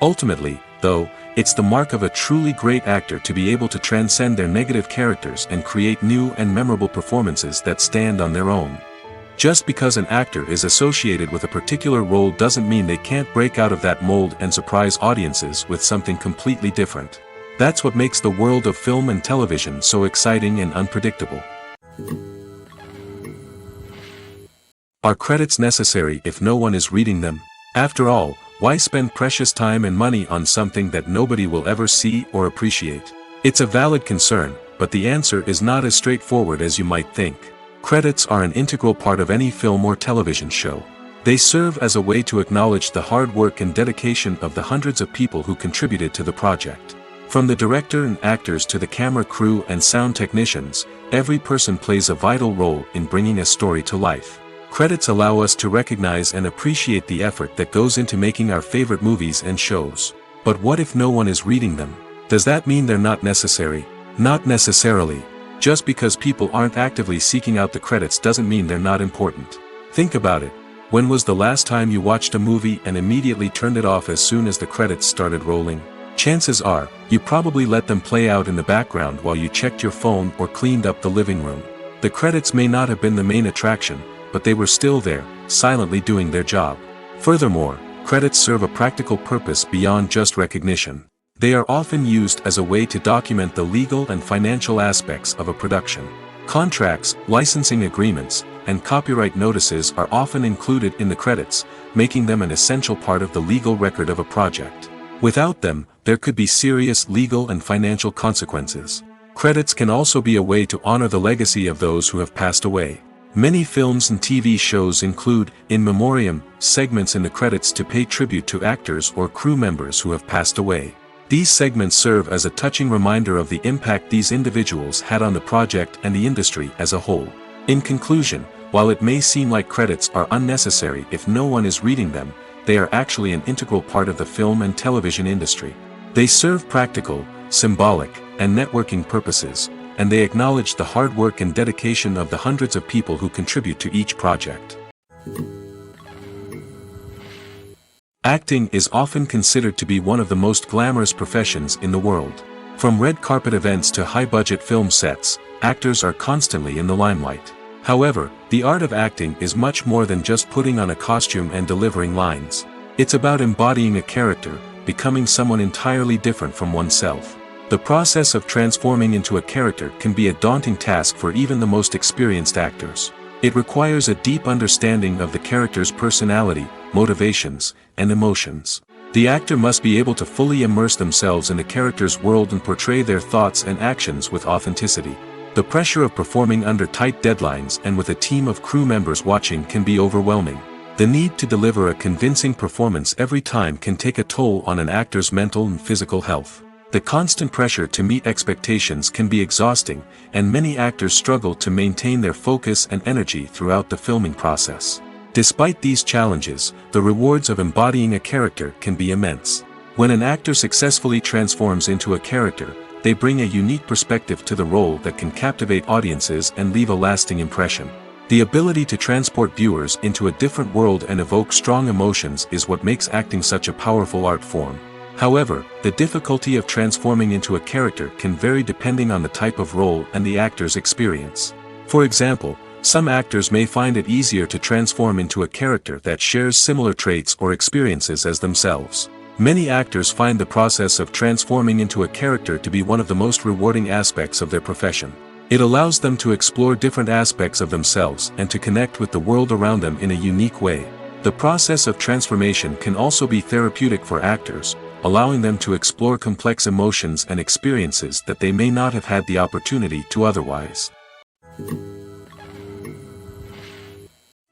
Ultimately, though, It's the mark of a truly great actor to be able to transcend their negative characters and create new and memorable performances that stand on their own. Just because an actor is associated with a particular role doesn't mean they can't break out of that mold and surprise audiences with something completely different. That's what makes the world of film and television so exciting and unpredictable. Are credits necessary if no one is reading them? After all, why spend precious time and money on something that nobody will ever see or appreciate? It's a valid concern, but the answer is not as straightforward as you might think. Credits are an integral part of any film or television show. They serve as a way to acknowledge the hard work and dedication of the hundreds of people who contributed to the project. From the director and actors to the camera crew and sound technicians, every person plays a vital role in bringing a story to life. Credits allow us to recognize and appreciate the effort that goes into making our favorite movies and shows. But what if no one is reading them? Does that mean they're not necessary? Not necessarily. Just because people aren't actively seeking out the credits doesn't mean they're not important. Think about it. When was the last time you watched a movie and immediately turned it off as soon as the credits started rolling? Chances are, you probably let them play out in the background while you checked your phone or cleaned up the living room. The credits may not have been the main attraction, but they were still there, silently doing their job. Furthermore, credits serve a practical purpose beyond just recognition. They are often used as a way to document the legal and financial aspects of a production. Contracts, licensing agreements, and copyright notices are often included in the credits, making them an essential part of the legal record of a project. Without them, there could be serious legal and financial consequences. Credits can also be a way to honor the legacy of those who have passed away. Many films and TV shows include, in memoriam, segments in the credits to pay tribute to actors or crew members who have passed away. These segments serve as a touching reminder of the impact these individuals had on the project and the industry as a whole. In conclusion, while it may seem like credits are unnecessary if no one is reading them, they are actually an integral part of the film and television industry. They serve practical, symbolic, and networking purposes, and they acknowledge the hard work and dedication of the hundreds of people who contribute to each project. Acting is often considered to be one of the most glamorous professions in the world. From red carpet events to high-budget film sets, actors are constantly in the limelight. However, the art of acting is much more than just putting on a costume and delivering lines. It's about embodying a character, becoming someone entirely different from oneself. The process of transforming into a character can be a daunting task for even the most experienced actors. It requires a deep understanding of the character's personality, motivations, and emotions. The actor must be able to fully immerse themselves in the character's world and portray their thoughts and actions with authenticity. The pressure of performing under tight deadlines and with a team of crew members watching can be overwhelming. The need to deliver a convincing performance every time can take a toll on an actor's mental and physical health. The constant pressure to meet expectations can be exhausting, and many actors struggle to maintain their focus and energy throughout the filming process. Despite these challenges, the rewards of embodying a character can be immense. When an actor successfully transforms into a character, they bring a unique perspective to the role that can captivate audiences and leave a lasting impression. The ability to transport viewers into a different world and evoke strong emotions is what makes acting such a powerful art form. However, the difficulty of transforming into a character can vary depending on the type of role and the actor's experience. For example, some actors may find it easier to transform into a character that shares similar traits or experiences as themselves. Many actors find the process of transforming into a character to be one of the most rewarding aspects of their profession. It allows them to explore different aspects of themselves and to connect with the world around them in a unique way. The process of transformation can also be therapeutic for actors, allowing them to explore complex emotions and experiences that they may not have had the opportunity to otherwise.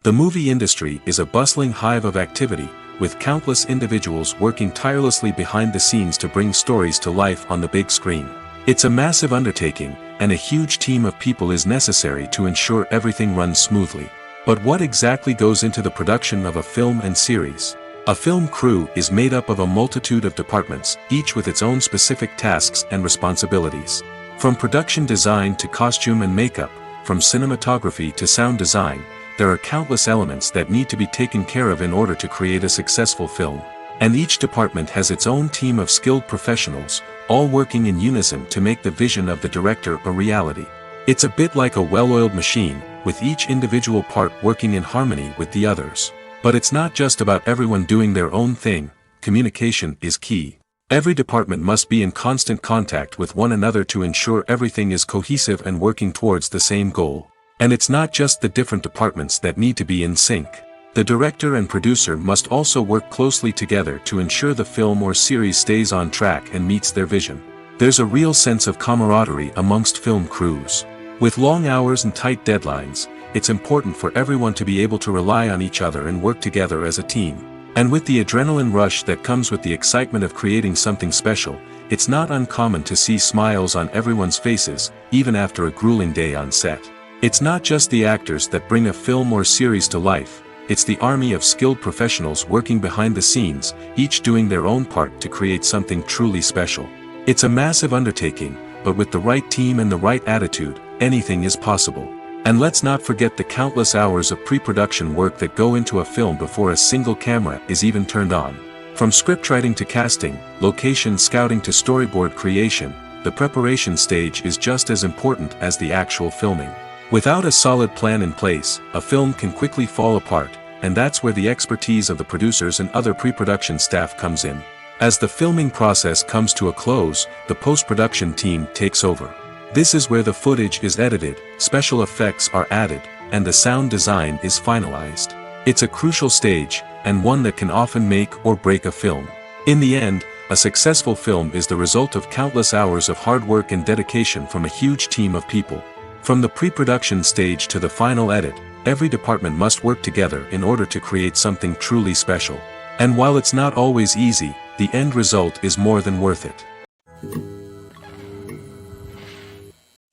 The movie industry is a bustling hive of activity, with countless individuals working tirelessly behind the scenes to bring stories to life on the big screen. It's a massive undertaking, and a huge team of people is necessary to ensure everything runs smoothly. But what exactly goes into the production of a film and series? A film crew is made up of a multitude of departments, each with its own specific tasks and responsibilities. From production design to costume and makeup, from cinematography to sound design, there are countless elements that need to be taken care of in order to create a successful film. And each department has its own team of skilled professionals, all working in unison to make the vision of the director a reality. It's a bit like a well-oiled machine, with each individual part working in harmony with the others. But it's not just about everyone doing their own thing. Communication is key. Every department must be in constant contact with one another to ensure everything is cohesive and working towards the same goal. And it's not just the different departments that need to be in sync. The director and producer must also work closely together to ensure the film or series stays on track and meets their vision. There's a real sense of camaraderie amongst film crews. With long hours and tight deadlines, it's important for everyone to be able to rely on each other and work together as a team. And with the adrenaline rush that comes with the excitement of creating something special, it's not uncommon to see smiles on everyone's faces, even after a grueling day on set. It's not just the actors that bring a film or series to life, it's the army of skilled professionals working behind the scenes, each doing their own part to create something truly special. It's a massive undertaking, but with the right team and the right attitude, anything is possible. And let's not forget the countless hours of pre-production work that go into a film before a single camera is even turned on. From scriptwriting to casting, location scouting to storyboard creation, the preparation stage is just as important as the actual filming. Without a solid plan in place, a film can quickly fall apart, and that's where the expertise of the producers and other pre-production staff comes in. As the filming process comes to a close, the post-production team takes over. This is where the footage is edited, special effects are added, and the sound design is finalized. It's a crucial stage, and one that can often make or break a film. In the end, a successful film is the result of countless hours of hard work and dedication from a huge team of people. From the pre-production stage to the final edit, every department must work together in order to create something truly special. And while it's not always easy, the end result is more than worth it.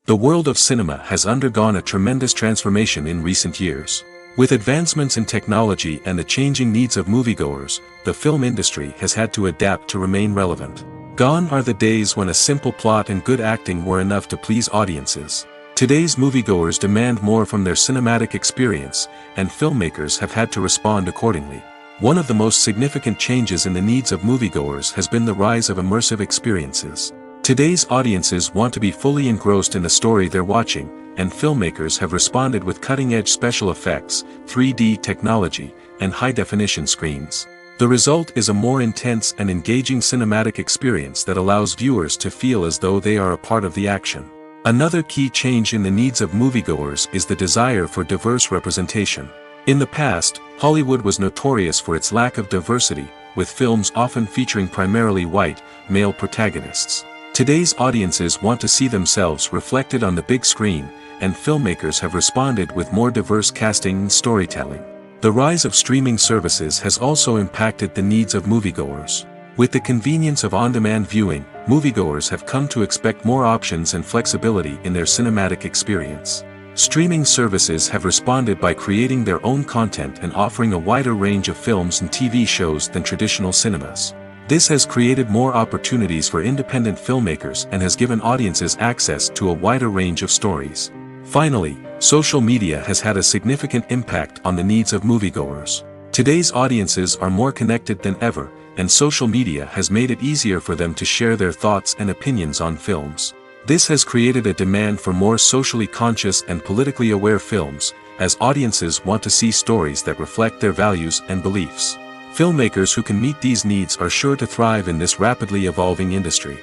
The world of cinema has undergone a tremendous transformation in recent years. With advancements in technology and the changing needs of moviegoers, the film industry has had to adapt to remain relevant. Gone are the days when a simple plot and good acting were enough to please audiences. Today's moviegoers demand more from their cinematic experience, and filmmakers have had to respond accordingly. One of the most significant changes in the needs of moviegoers has been the rise of immersive experiences. Today's audiences want to be fully engrossed in the story they're watching, and filmmakers have responded with cutting-edge special effects, 3D technology, and high-definition screens. The result is a more intense and engaging cinematic experience that allows viewers to feel as though they are a part of the action. Another key change in the needs of moviegoers is the desire for diverse representation. In the past, Hollywood was notorious for its lack of diversity, with films often featuring primarily white, male protagonists. Today's audiences want to see themselves reflected on the big screen, and filmmakers have responded with more diverse casting and storytelling. The rise of streaming services has also impacted the needs of moviegoers. With the convenience of on-demand viewing, moviegoers have come to expect more options and flexibility in their cinematic experience. Streaming services have responded by creating their own content and offering a wider range of films and TV shows than traditional cinemas. This has created more opportunities for independent filmmakers and has given audiences access to a wider range of stories. Finally, social media has had a significant impact on the needs of moviegoers. Today's audiences are more connected than ever, and social media has made it easier for them to share their thoughts and opinions on films. This has created a demand for more socially conscious and politically aware films, as audiences want to see stories that reflect their values and beliefs. Filmmakers who can meet these needs are sure to thrive in this rapidly evolving industry.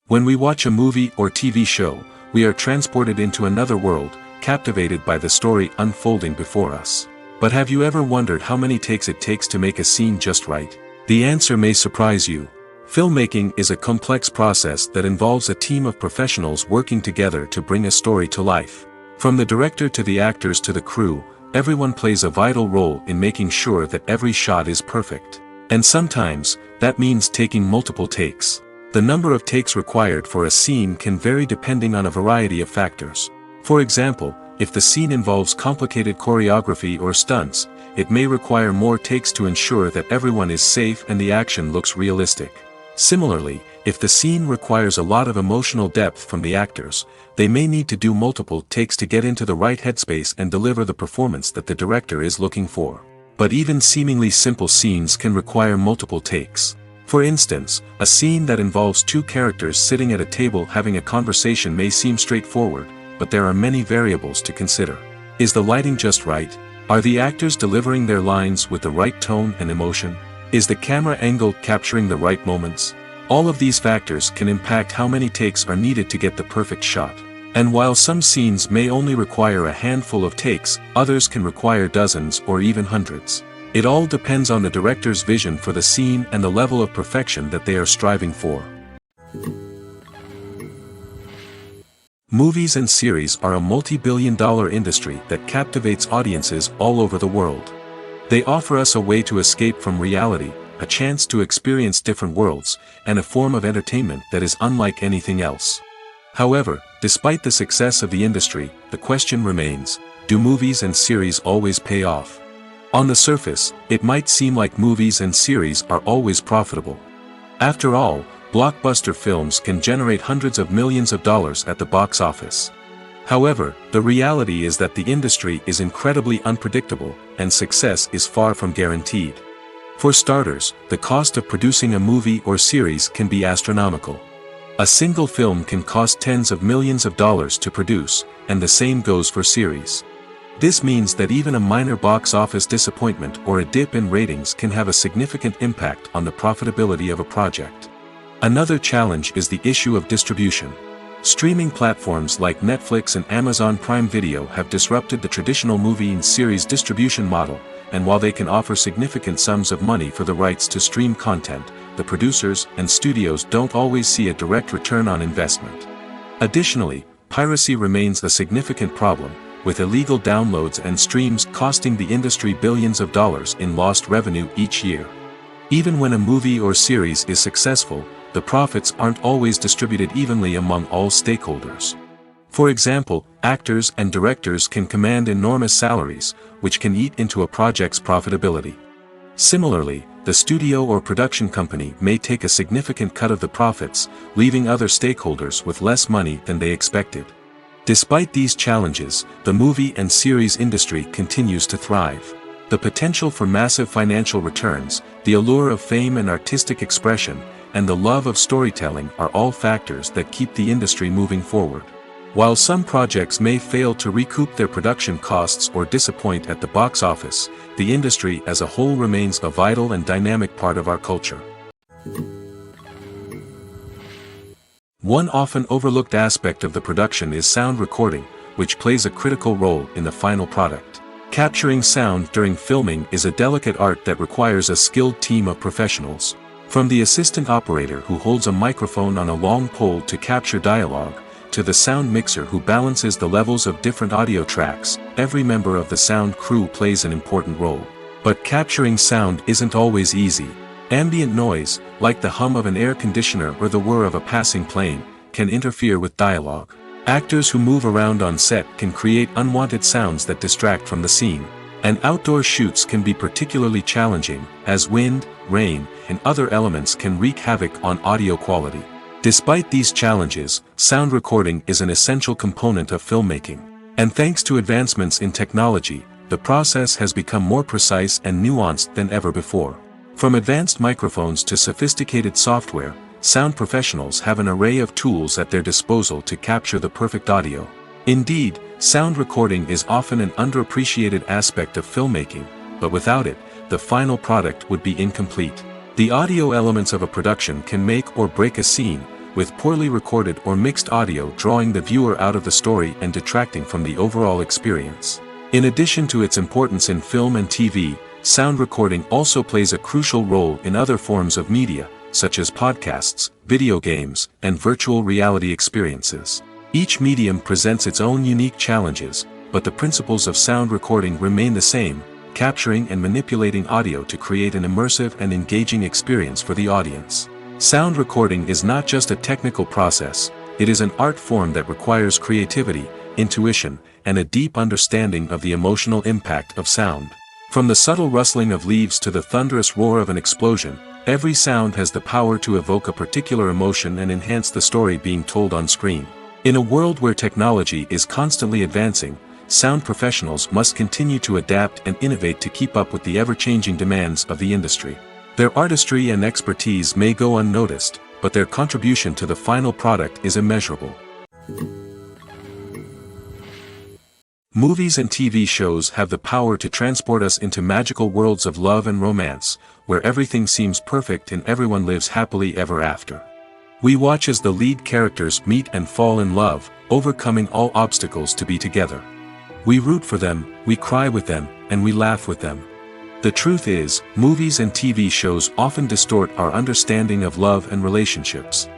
When we watch a movie or TV show, we are transported into another world, captivated by the story unfolding before us. But have you ever wondered how many takes it takes to make a scene just right? The answer may surprise you. Filmmaking is a complex process that involves a team of professionals working together to bring a story to life. From the director to the actors to the crew, everyone plays a vital role in making sure that every shot is perfect. And sometimes, that means taking multiple takes. The number of takes required for a scene can vary depending on a variety of factors. For example, if the scene involves complicated choreography or stunts, it may require more takes to ensure that everyone is safe and the action looks realistic. Similarly, if the scene requires a lot of emotional depth from the actors, they may need to do multiple takes to get into the right headspace and deliver the performance that the director is looking for. But even seemingly simple scenes can require multiple takes. For instance, a scene that involves two characters sitting at a table having a conversation may seem straightforward, but there are many variables to consider. Is the lighting just right? Are the actors delivering their lines with the right tone and emotion? Is the camera angle capturing the right moments? All of these factors can impact how many takes are needed to get the perfect shot. And while some scenes may only require a handful of takes, others can require dozens or even hundreds. It all depends on the director's vision for the scene and the level of perfection that they are striving for. Movies and series are a multi-billion-dollar industry that captivates audiences all over the world. They offer us a way to escape from reality, a chance to experience different worlds, and a form of entertainment that is unlike anything else. However, despite the success of the industry, the question remains, do movies and series always pay off? On the surface, it might seem like movies and series are always profitable. After all, blockbuster films can generate hundreds of millions of dollars at the box office. However, the reality is that the industry is incredibly unpredictable, and success is far from guaranteed. For starters, the cost of producing a movie or series can be astronomical. A single film can cost tens of millions of dollars to produce, and the same goes for series. This means that even a minor box office disappointment or a dip in ratings can have a significant impact on the profitability of a project. Another challenge is the issue of distribution. Streaming platforms like Netflix and Amazon Prime Video have disrupted the traditional movie and series distribution model, and while they can offer significant sums of money for the rights to stream content, the producers and studios don't always see a direct return on investment. Additionally, piracy remains a significant problem, with illegal downloads and streams costing the industry billions of dollars in lost revenue each year. Even when a movie or series is successful, the profits aren't always distributed evenly among all stakeholders. For example, actors and directors can command enormous salaries, which can eat into a project's profitability. Similarly, the studio or production company may take a significant cut of the profits, leaving other stakeholders with less money than they expected. Despite these challenges, the movie and series industry continues to thrive. The potential for massive financial returns, the allure of fame and artistic expression, and the love of storytelling are all factors that keep the industry moving forward. While some projects may fail to recoup their production costs or disappoint at the box office, the industry as a whole remains a vital and dynamic part of our culture. One often overlooked aspect of the production is sound recording, which plays a critical role in the final product. Capturing sound during filming is a delicate art that requires a skilled team of professionals. From the assistant operator who holds a microphone on a long pole to capture dialogue, to the sound mixer who balances the levels of different audio tracks, every member of the sound crew plays an important role. But capturing sound isn't always easy. Ambient noise, like the hum of an air conditioner or the whir of a passing plane, can interfere with dialogue. Actors who move around on set can create unwanted sounds that distract from the scene. And outdoor shoots can be particularly challenging, as wind, rain, and other elements can wreak havoc on audio quality. Despite these challenges, sound recording is an essential component of filmmaking. And thanks to advancements in technology, the process has become more precise and nuanced than ever before. From advanced microphones to sophisticated software, sound professionals have an array of tools at their disposal to capture the perfect audio. Indeed, sound recording is often an underappreciated aspect of filmmaking, but without it, the final product would be incomplete. The audio elements of a production can make or break a scene, with poorly recorded or mixed audio drawing the viewer out of the story and detracting from the overall experience. In addition to its importance in film and TV, sound recording also plays a crucial role in other forms of media, such as podcasts, video games, and virtual reality experiences. Each medium presents its own unique challenges, but the principles of sound recording remain the same, capturing and manipulating audio to create an immersive and engaging experience for the audience. Sound recording is not just a technical process, it is an art form that requires creativity, intuition, and a deep understanding of the emotional impact of sound. From the subtle rustling of leaves to the thunderous roar of an explosion, every sound has the power to evoke a particular emotion and enhance the story being told on screen. In a world where technology is constantly advancing, sound professionals must continue to adapt and innovate to keep up with the ever-changing demands of the industry. Their artistry and expertise may go unnoticed, but their contribution to the final product is immeasurable. Movies and TV shows have the power to transport us into magical worlds of love and romance, where everything seems perfect and everyone lives happily ever after. We watch as the lead characters meet and fall in love, overcoming all obstacles to be together. We root for them, we cry with them, and we laugh with them. The truth is, movies and TV shows often distort our understanding of love and relationships.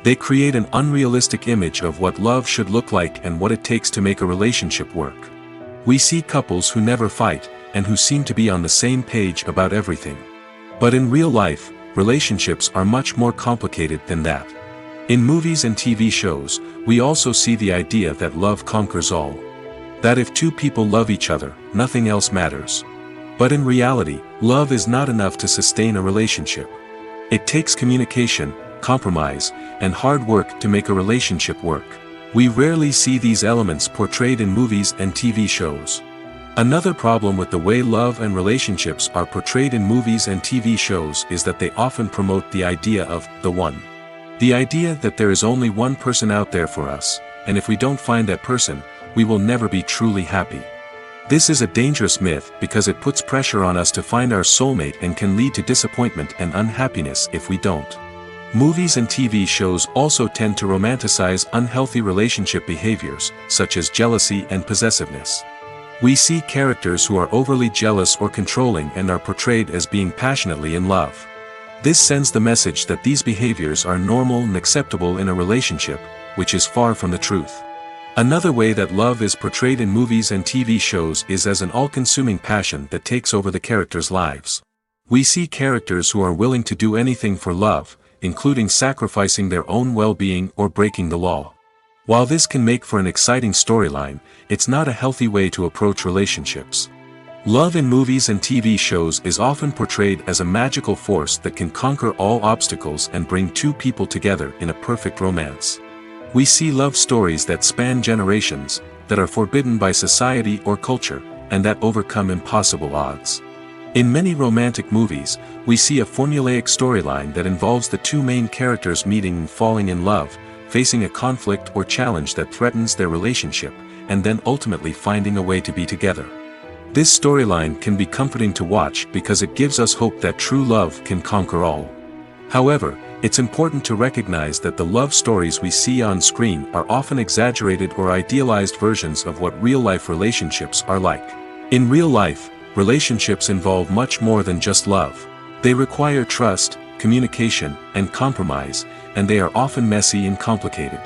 They create an unrealistic image of what love should look like and what it takes to make a relationship work. We see couples who never fight, and who seem to be on the same page about everything. But in real life, relationships are much more complicated than that. In movies and TV shows, we also see the idea that love conquers all. That if two people love each other, nothing else matters. But in reality, love is not enough to sustain a relationship. It takes communication, compromise, and hard work to make a relationship work. We rarely see these elements portrayed in movies and TV shows. Another problem with the way love and relationships are portrayed in movies and TV shows is that they often promote the idea of the one. The idea that there is only one person out there for us, and if we don't find that person, we will never be truly happy. This is a dangerous myth because it puts pressure on us to find our soulmate and can lead to disappointment and unhappiness if we don't. Movies and TV shows also tend to romanticize unhealthy relationship behaviors, such as jealousy and possessiveness. We see characters who are overly jealous or controlling and are portrayed as being passionately in love. This sends the message that these behaviors are normal and acceptable in a relationship, which is far from the truth. Another way that love is portrayed in movies and TV shows is as an all-consuming passion that takes over the characters' lives. We see characters who are willing to do anything for love, including sacrificing their own well-being or breaking the law. While this can make for an exciting storyline, it's not a healthy way to approach relationships. Love in movies and TV shows is often portrayed as a magical force that can conquer all obstacles and bring two people together in a perfect romance. We see love stories that span generations, that are forbidden by society or culture, and that overcome impossible odds. In many romantic movies, we see a formulaic storyline that involves the two main characters meeting and falling in love, facing a conflict or challenge that threatens their relationship, and then ultimately finding a way to be together. This storyline can be comforting to watch because it gives us hope that true love can conquer all. However, it's important to recognize that the love stories we see on screen are often exaggerated or idealized versions of what real-life relationships are like. In real life, relationships involve much more than just love. They require trust, communication, and compromise, and they are often messy and complicated.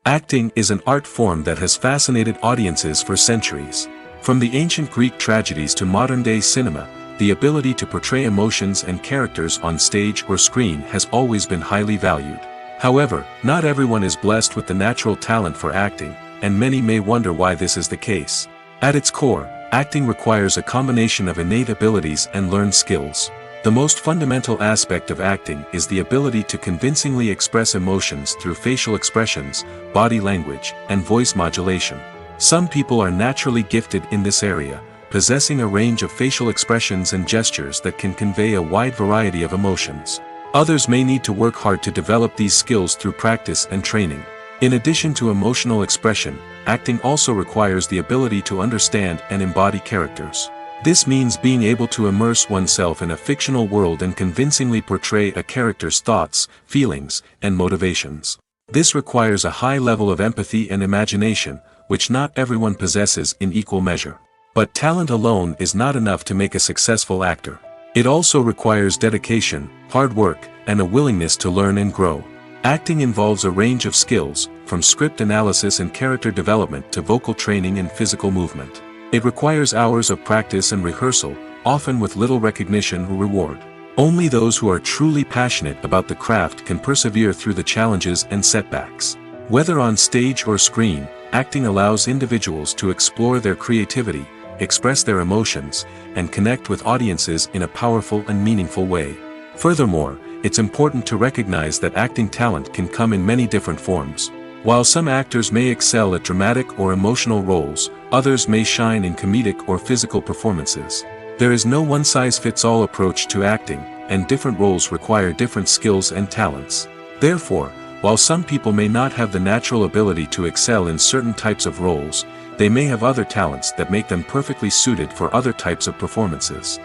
Acting is an art form that has fascinated audiences for centuries. From the ancient Greek tragedies to modern-day cinema, the ability to portray emotions and characters on stage or screen has always been highly valued. However, not everyone is blessed with the natural talent for acting, and many may wonder why this is the case. At its core, acting requires a combination of innate abilities and learned skills. The most fundamental aspect of acting is the ability to convincingly express emotions through facial expressions, body language, and voice modulation. Some people are naturally gifted in this area, possessing a range of facial expressions and gestures that can convey a wide variety of emotions. Others may need to work hard to develop these skills through practice and training. In addition to emotional expression, acting also requires the ability to understand and embody characters. This means being able to immerse oneself in a fictional world and convincingly portray a character's thoughts, feelings, and motivations. This requires a high level of empathy and imagination, which not everyone possesses in equal measure. But talent alone is not enough to make a successful actor. It also requires dedication, hard work, and a willingness to learn and grow. Acting involves a range of skills, from script analysis and character development to vocal training and physical movement. It requires hours of practice and rehearsal, often with little recognition or reward. Only those who are truly passionate about the craft can persevere through the challenges and setbacks. Whether on stage or screen, acting allows individuals to explore their creativity, express their emotions, and connect with audiences in a powerful and meaningful way. Furthermore, it's important to recognize that acting talent can come in many different forms. While some actors may excel at dramatic or emotional roles, others may shine in comedic or physical performances. There is no one-size-fits-all approach to acting, and different roles require different skills and talents. Therefore, while some people may not have the natural ability to excel in certain types of roles, they may have other talents that make them perfectly suited for other types of performances.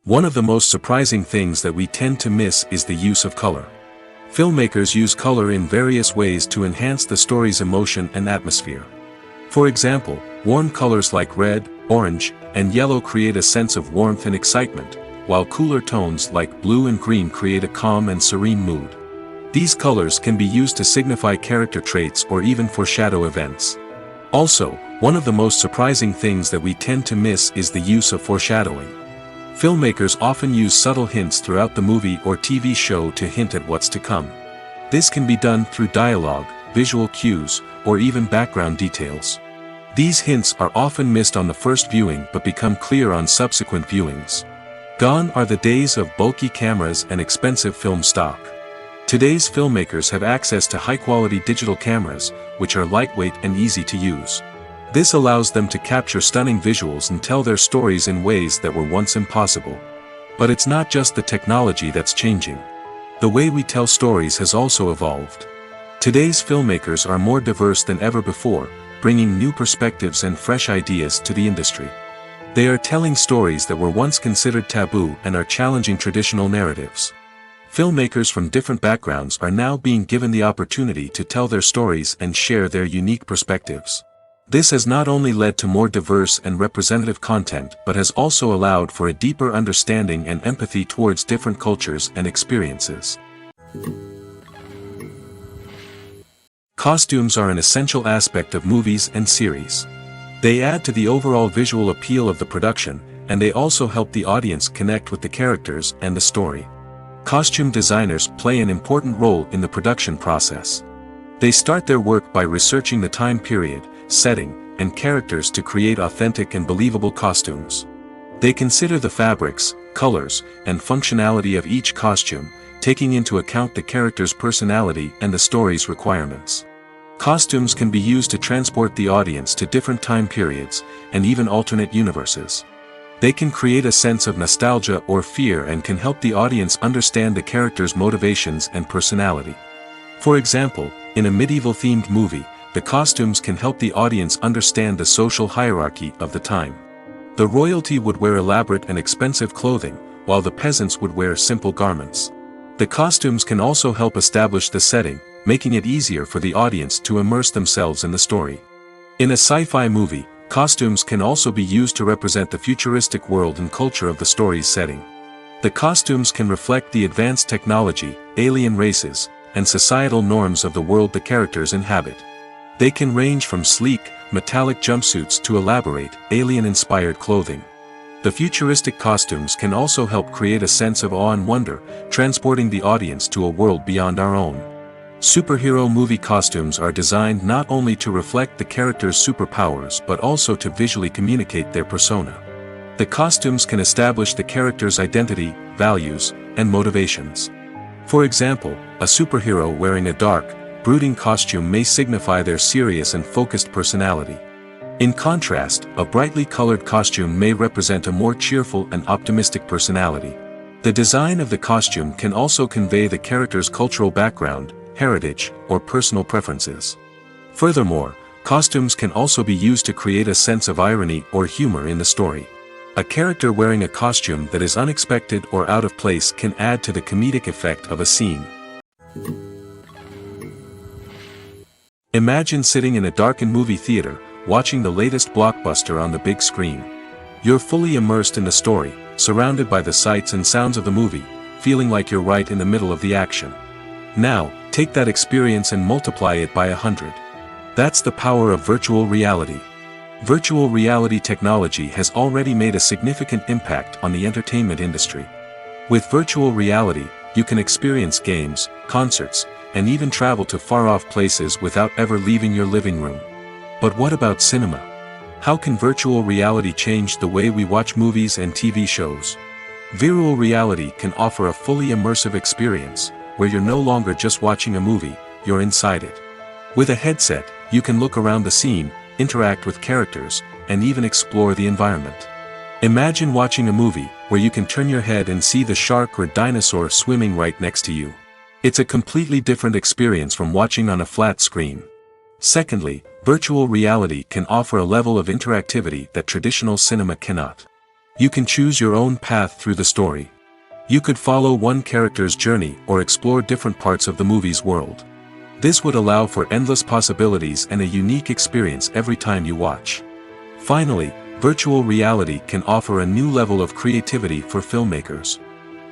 One of the most surprising things that we tend to miss is the use of color. Filmmakers use color in various ways to enhance the story's emotion and atmosphere. For example, warm colors like red, orange, and yellow create a sense of warmth and excitement, while cooler tones like blue and green create a calm and serene mood. These colors can be used to signify character traits or even foreshadow events. Also, one of the most surprising things that we tend to miss is the use of foreshadowing. Filmmakers often use subtle hints throughout the movie or TV show to hint at what's to come. This can be done through dialogue, visual cues, or even background details. These hints are often missed on the first viewing but become clear on subsequent viewings. Gone are the days of bulky cameras and expensive film stock. Today's filmmakers have access to high-quality digital cameras, which are lightweight and easy to use. This allows them to capture stunning visuals and tell their stories in ways that were once impossible. But it's not just the technology that's changing. The way we tell stories has also evolved. Today's filmmakers are more diverse than ever before, bringing new perspectives and fresh ideas to the industry. They are telling stories that were once considered taboo and are challenging traditional narratives. Filmmakers from different backgrounds are now being given the opportunity to tell their stories and share their unique perspectives. This has not only led to more diverse and representative content but has also allowed for a deeper understanding and empathy towards different cultures and experiences. Costumes are an essential aspect of movies and series. They add to the overall visual appeal of the production, and they also help the audience connect with the characters and the story. Costume designers play an important role in the production process. They start their work by researching the time period, setting, and characters to create authentic and believable costumes. They consider the fabrics, colors, and functionality of each costume, taking into account the character's personality and the story's requirements. Costumes can be used to transport the audience to different time periods, and even alternate universes. They can create a sense of nostalgia or fear and can help the audience understand the character's motivations and personality. For example, in a medieval-themed movie, the costumes can help the audience understand the social hierarchy of the time. The royalty would wear elaborate and expensive clothing, while the peasants would wear simple garments. The costumes can also help establish the setting, making it easier for the audience to immerse themselves in the story. In a sci-fi movie, costumes can also be used to represent the futuristic world and culture of the story's setting. The costumes can reflect the advanced technology, alien races, and societal norms of the world the characters inhabit. They can range from sleek, metallic jumpsuits to elaborate, alien-inspired clothing. The futuristic costumes can also help create a sense of awe and wonder, transporting the audience to a world beyond our own. Superhero movie costumes are designed not only to reflect the character's superpowers but also to visually communicate their persona. The costumes can establish the character's identity, values, and motivations. For example, a superhero wearing a dark, brooding costume may signify their serious and focused personality. In contrast, a brightly colored costume may represent a more cheerful and optimistic personality. The design of the costume can also convey the character's cultural background, heritage, or personal preferences. Furthermore, costumes can also be used to create a sense of irony or humor in the story. A character wearing a costume that is unexpected or out of place can add to the comedic effect of a scene. Imagine sitting in a darkened movie theater, watching the latest blockbuster on the big screen. You're fully immersed in the story, surrounded by the sights and sounds of the movie, feeling like you're right in the middle of the action. Now, take that experience and multiply it by 100. That's the power of virtual reality. Virtual reality technology has already made a significant impact on the entertainment industry. With virtual reality, you can experience games, concerts, and even travel to far-off places without ever leaving your living room. But what about cinema? How can virtual reality change the way we watch movies and TV shows? Virtual reality can offer a fully immersive experience, where you're no longer just watching a movie, you're inside it. With a headset, you can look around the scene, interact with characters, and even explore the environment. Imagine watching a movie where you can turn your head and see the shark or dinosaur swimming right next to you. It's a completely different experience from watching on a flat screen. Secondly, virtual reality can offer a level of interactivity that traditional cinema cannot. You can choose your own path through the story. You could follow one character's journey or explore different parts of the movie's world. This would allow for endless possibilities and a unique experience every time you watch. Finally, virtual reality can offer a new level of creativity for filmmakers.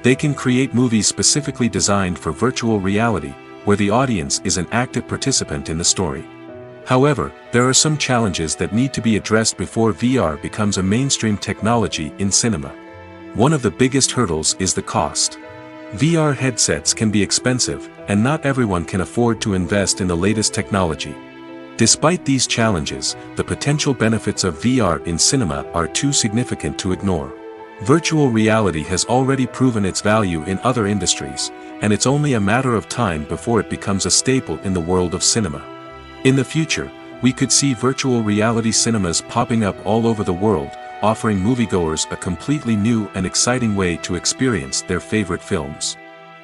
They can create movies specifically designed for virtual reality, where the audience is an active participant in the story. However, there are some challenges that need to be addressed before VR becomes a mainstream technology in cinema. One of the biggest hurdles is the cost. VR headsets can be expensive, and not everyone can afford to invest in the latest technology. Despite these challenges, the potential benefits of VR in cinema are too significant to ignore. Virtual reality has already proven its value in other industries, and it's only a matter of time before it becomes a staple in the world of cinema. In the future, we could see virtual reality cinemas popping up all over the world, offering moviegoers a completely new and exciting way to experience their favorite films.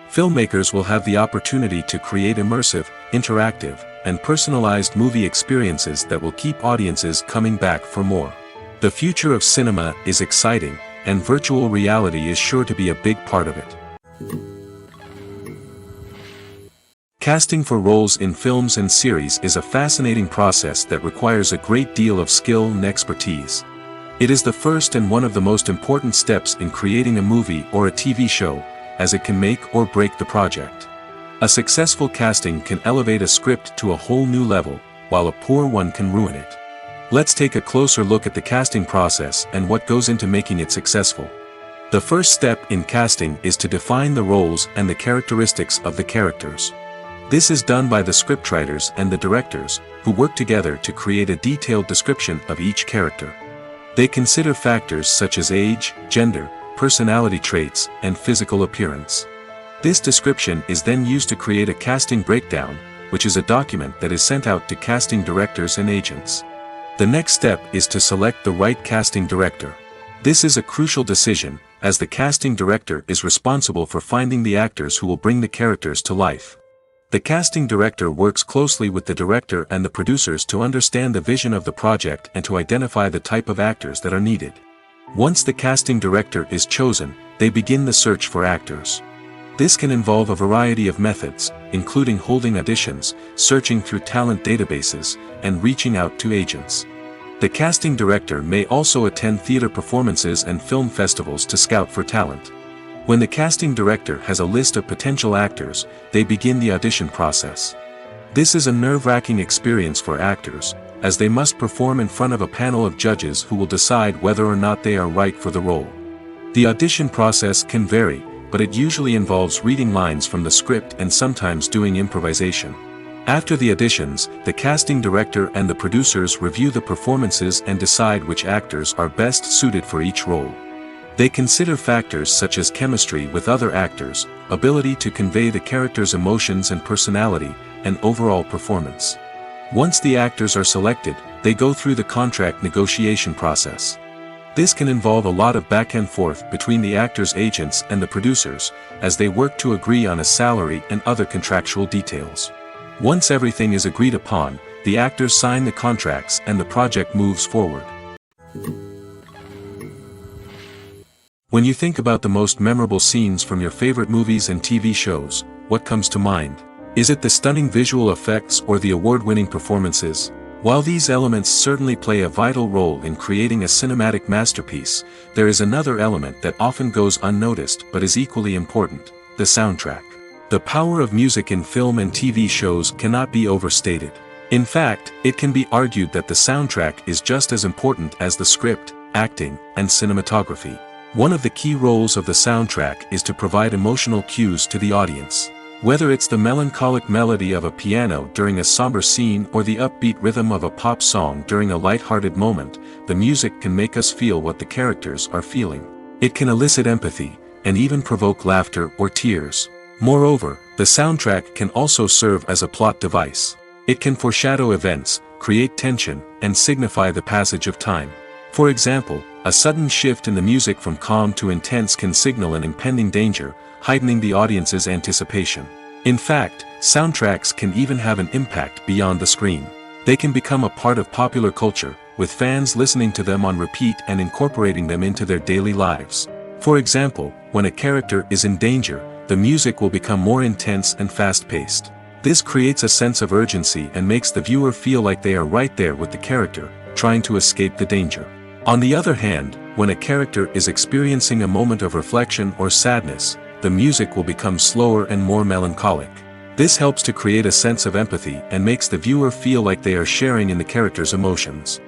Filmmakers will have the opportunity to create immersive, interactive, and personalized movie experiences that will keep audiences coming back for more. The future of cinema is exciting, and virtual reality is sure to be a big part of it. Casting for roles in films and series is a fascinating process that requires a great deal of skill and expertise. It is the first and one of the most important steps in creating a movie or a TV show, as it can make or break the project. A successful casting can elevate a script to a whole new level, while a poor one can ruin it. Let's take a closer look at the casting process and what goes into making it successful. The first step in casting is to define the roles and the characteristics of the characters. This is done by the scriptwriters and the directors, who work together to create a detailed description of each character. They consider factors such as age, gender, personality traits, and physical appearance. This description is then used to create a casting breakdown, which is a document that is sent out to casting directors and agents. The next step is to select the right casting director. This is a crucial decision, as the casting director is responsible for finding the actors who will bring the characters to life. The casting director works closely with the director and the producers to understand the vision of the project and to identify the type of actors that are needed. Once the casting director is chosen, they begin the search for actors. This can involve a variety of methods, including holding auditions, searching through talent databases, and reaching out to agents. The casting director may also attend theater performances and film festivals to scout for talent. When the casting director has a list of potential actors, they begin the audition process. This is a nerve-wracking experience for actors, as they must perform in front of a panel of judges who will decide whether or not they are right for the role. The audition process can vary, but it usually involves reading lines from the script and sometimes doing improvisation. After the auditions, the casting director and the producers review the performances and decide which actors are best suited for each role. They consider factors such as chemistry with other actors, ability to convey the character's emotions and personality, and overall performance. Once the actors are selected, they go through the contract negotiation process. This can involve a lot of back and forth between the actors' agents and the producers, as they work to agree on a salary and other contractual details. Once everything is agreed upon, the actors sign the contracts and the project moves forward. When you think about the most memorable scenes from your favorite movies and TV shows, what comes to mind? Is it the stunning visual effects or the award-winning performances? While these elements certainly play a vital role in creating a cinematic masterpiece, there is another element that often goes unnoticed but is equally important: the soundtrack. The power of music in film and TV shows cannot be overstated. In fact, it can be argued that the soundtrack is just as important as the script, acting, and cinematography. One of the key roles of the soundtrack is to provide emotional cues to the audience. Whether it's the melancholic melody of a piano during a somber scene or the upbeat rhythm of a pop song during a light-hearted moment, the music can make us feel what the characters are feeling. It can elicit empathy, and even provoke laughter or tears. Moreover, the soundtrack can also serve as a plot device. It can foreshadow events, create tension, and signify the passage of time. For example, a sudden shift in the music from calm to intense can signal an impending danger, heightening the audience's anticipation. In fact, soundtracks can even have an impact beyond the screen. They can become a part of popular culture, with fans listening to them on repeat and incorporating them into their daily lives. For example, when a character is in danger, the music will become more intense and fast-paced. This creates a sense of urgency and makes the viewer feel like they are right there with the character, trying to escape the danger. On the other hand, when a character is experiencing a moment of reflection or sadness, the music will become slower and more melancholic. This helps to create a sense of empathy and makes the viewer feel like they are sharing in the character's emotions.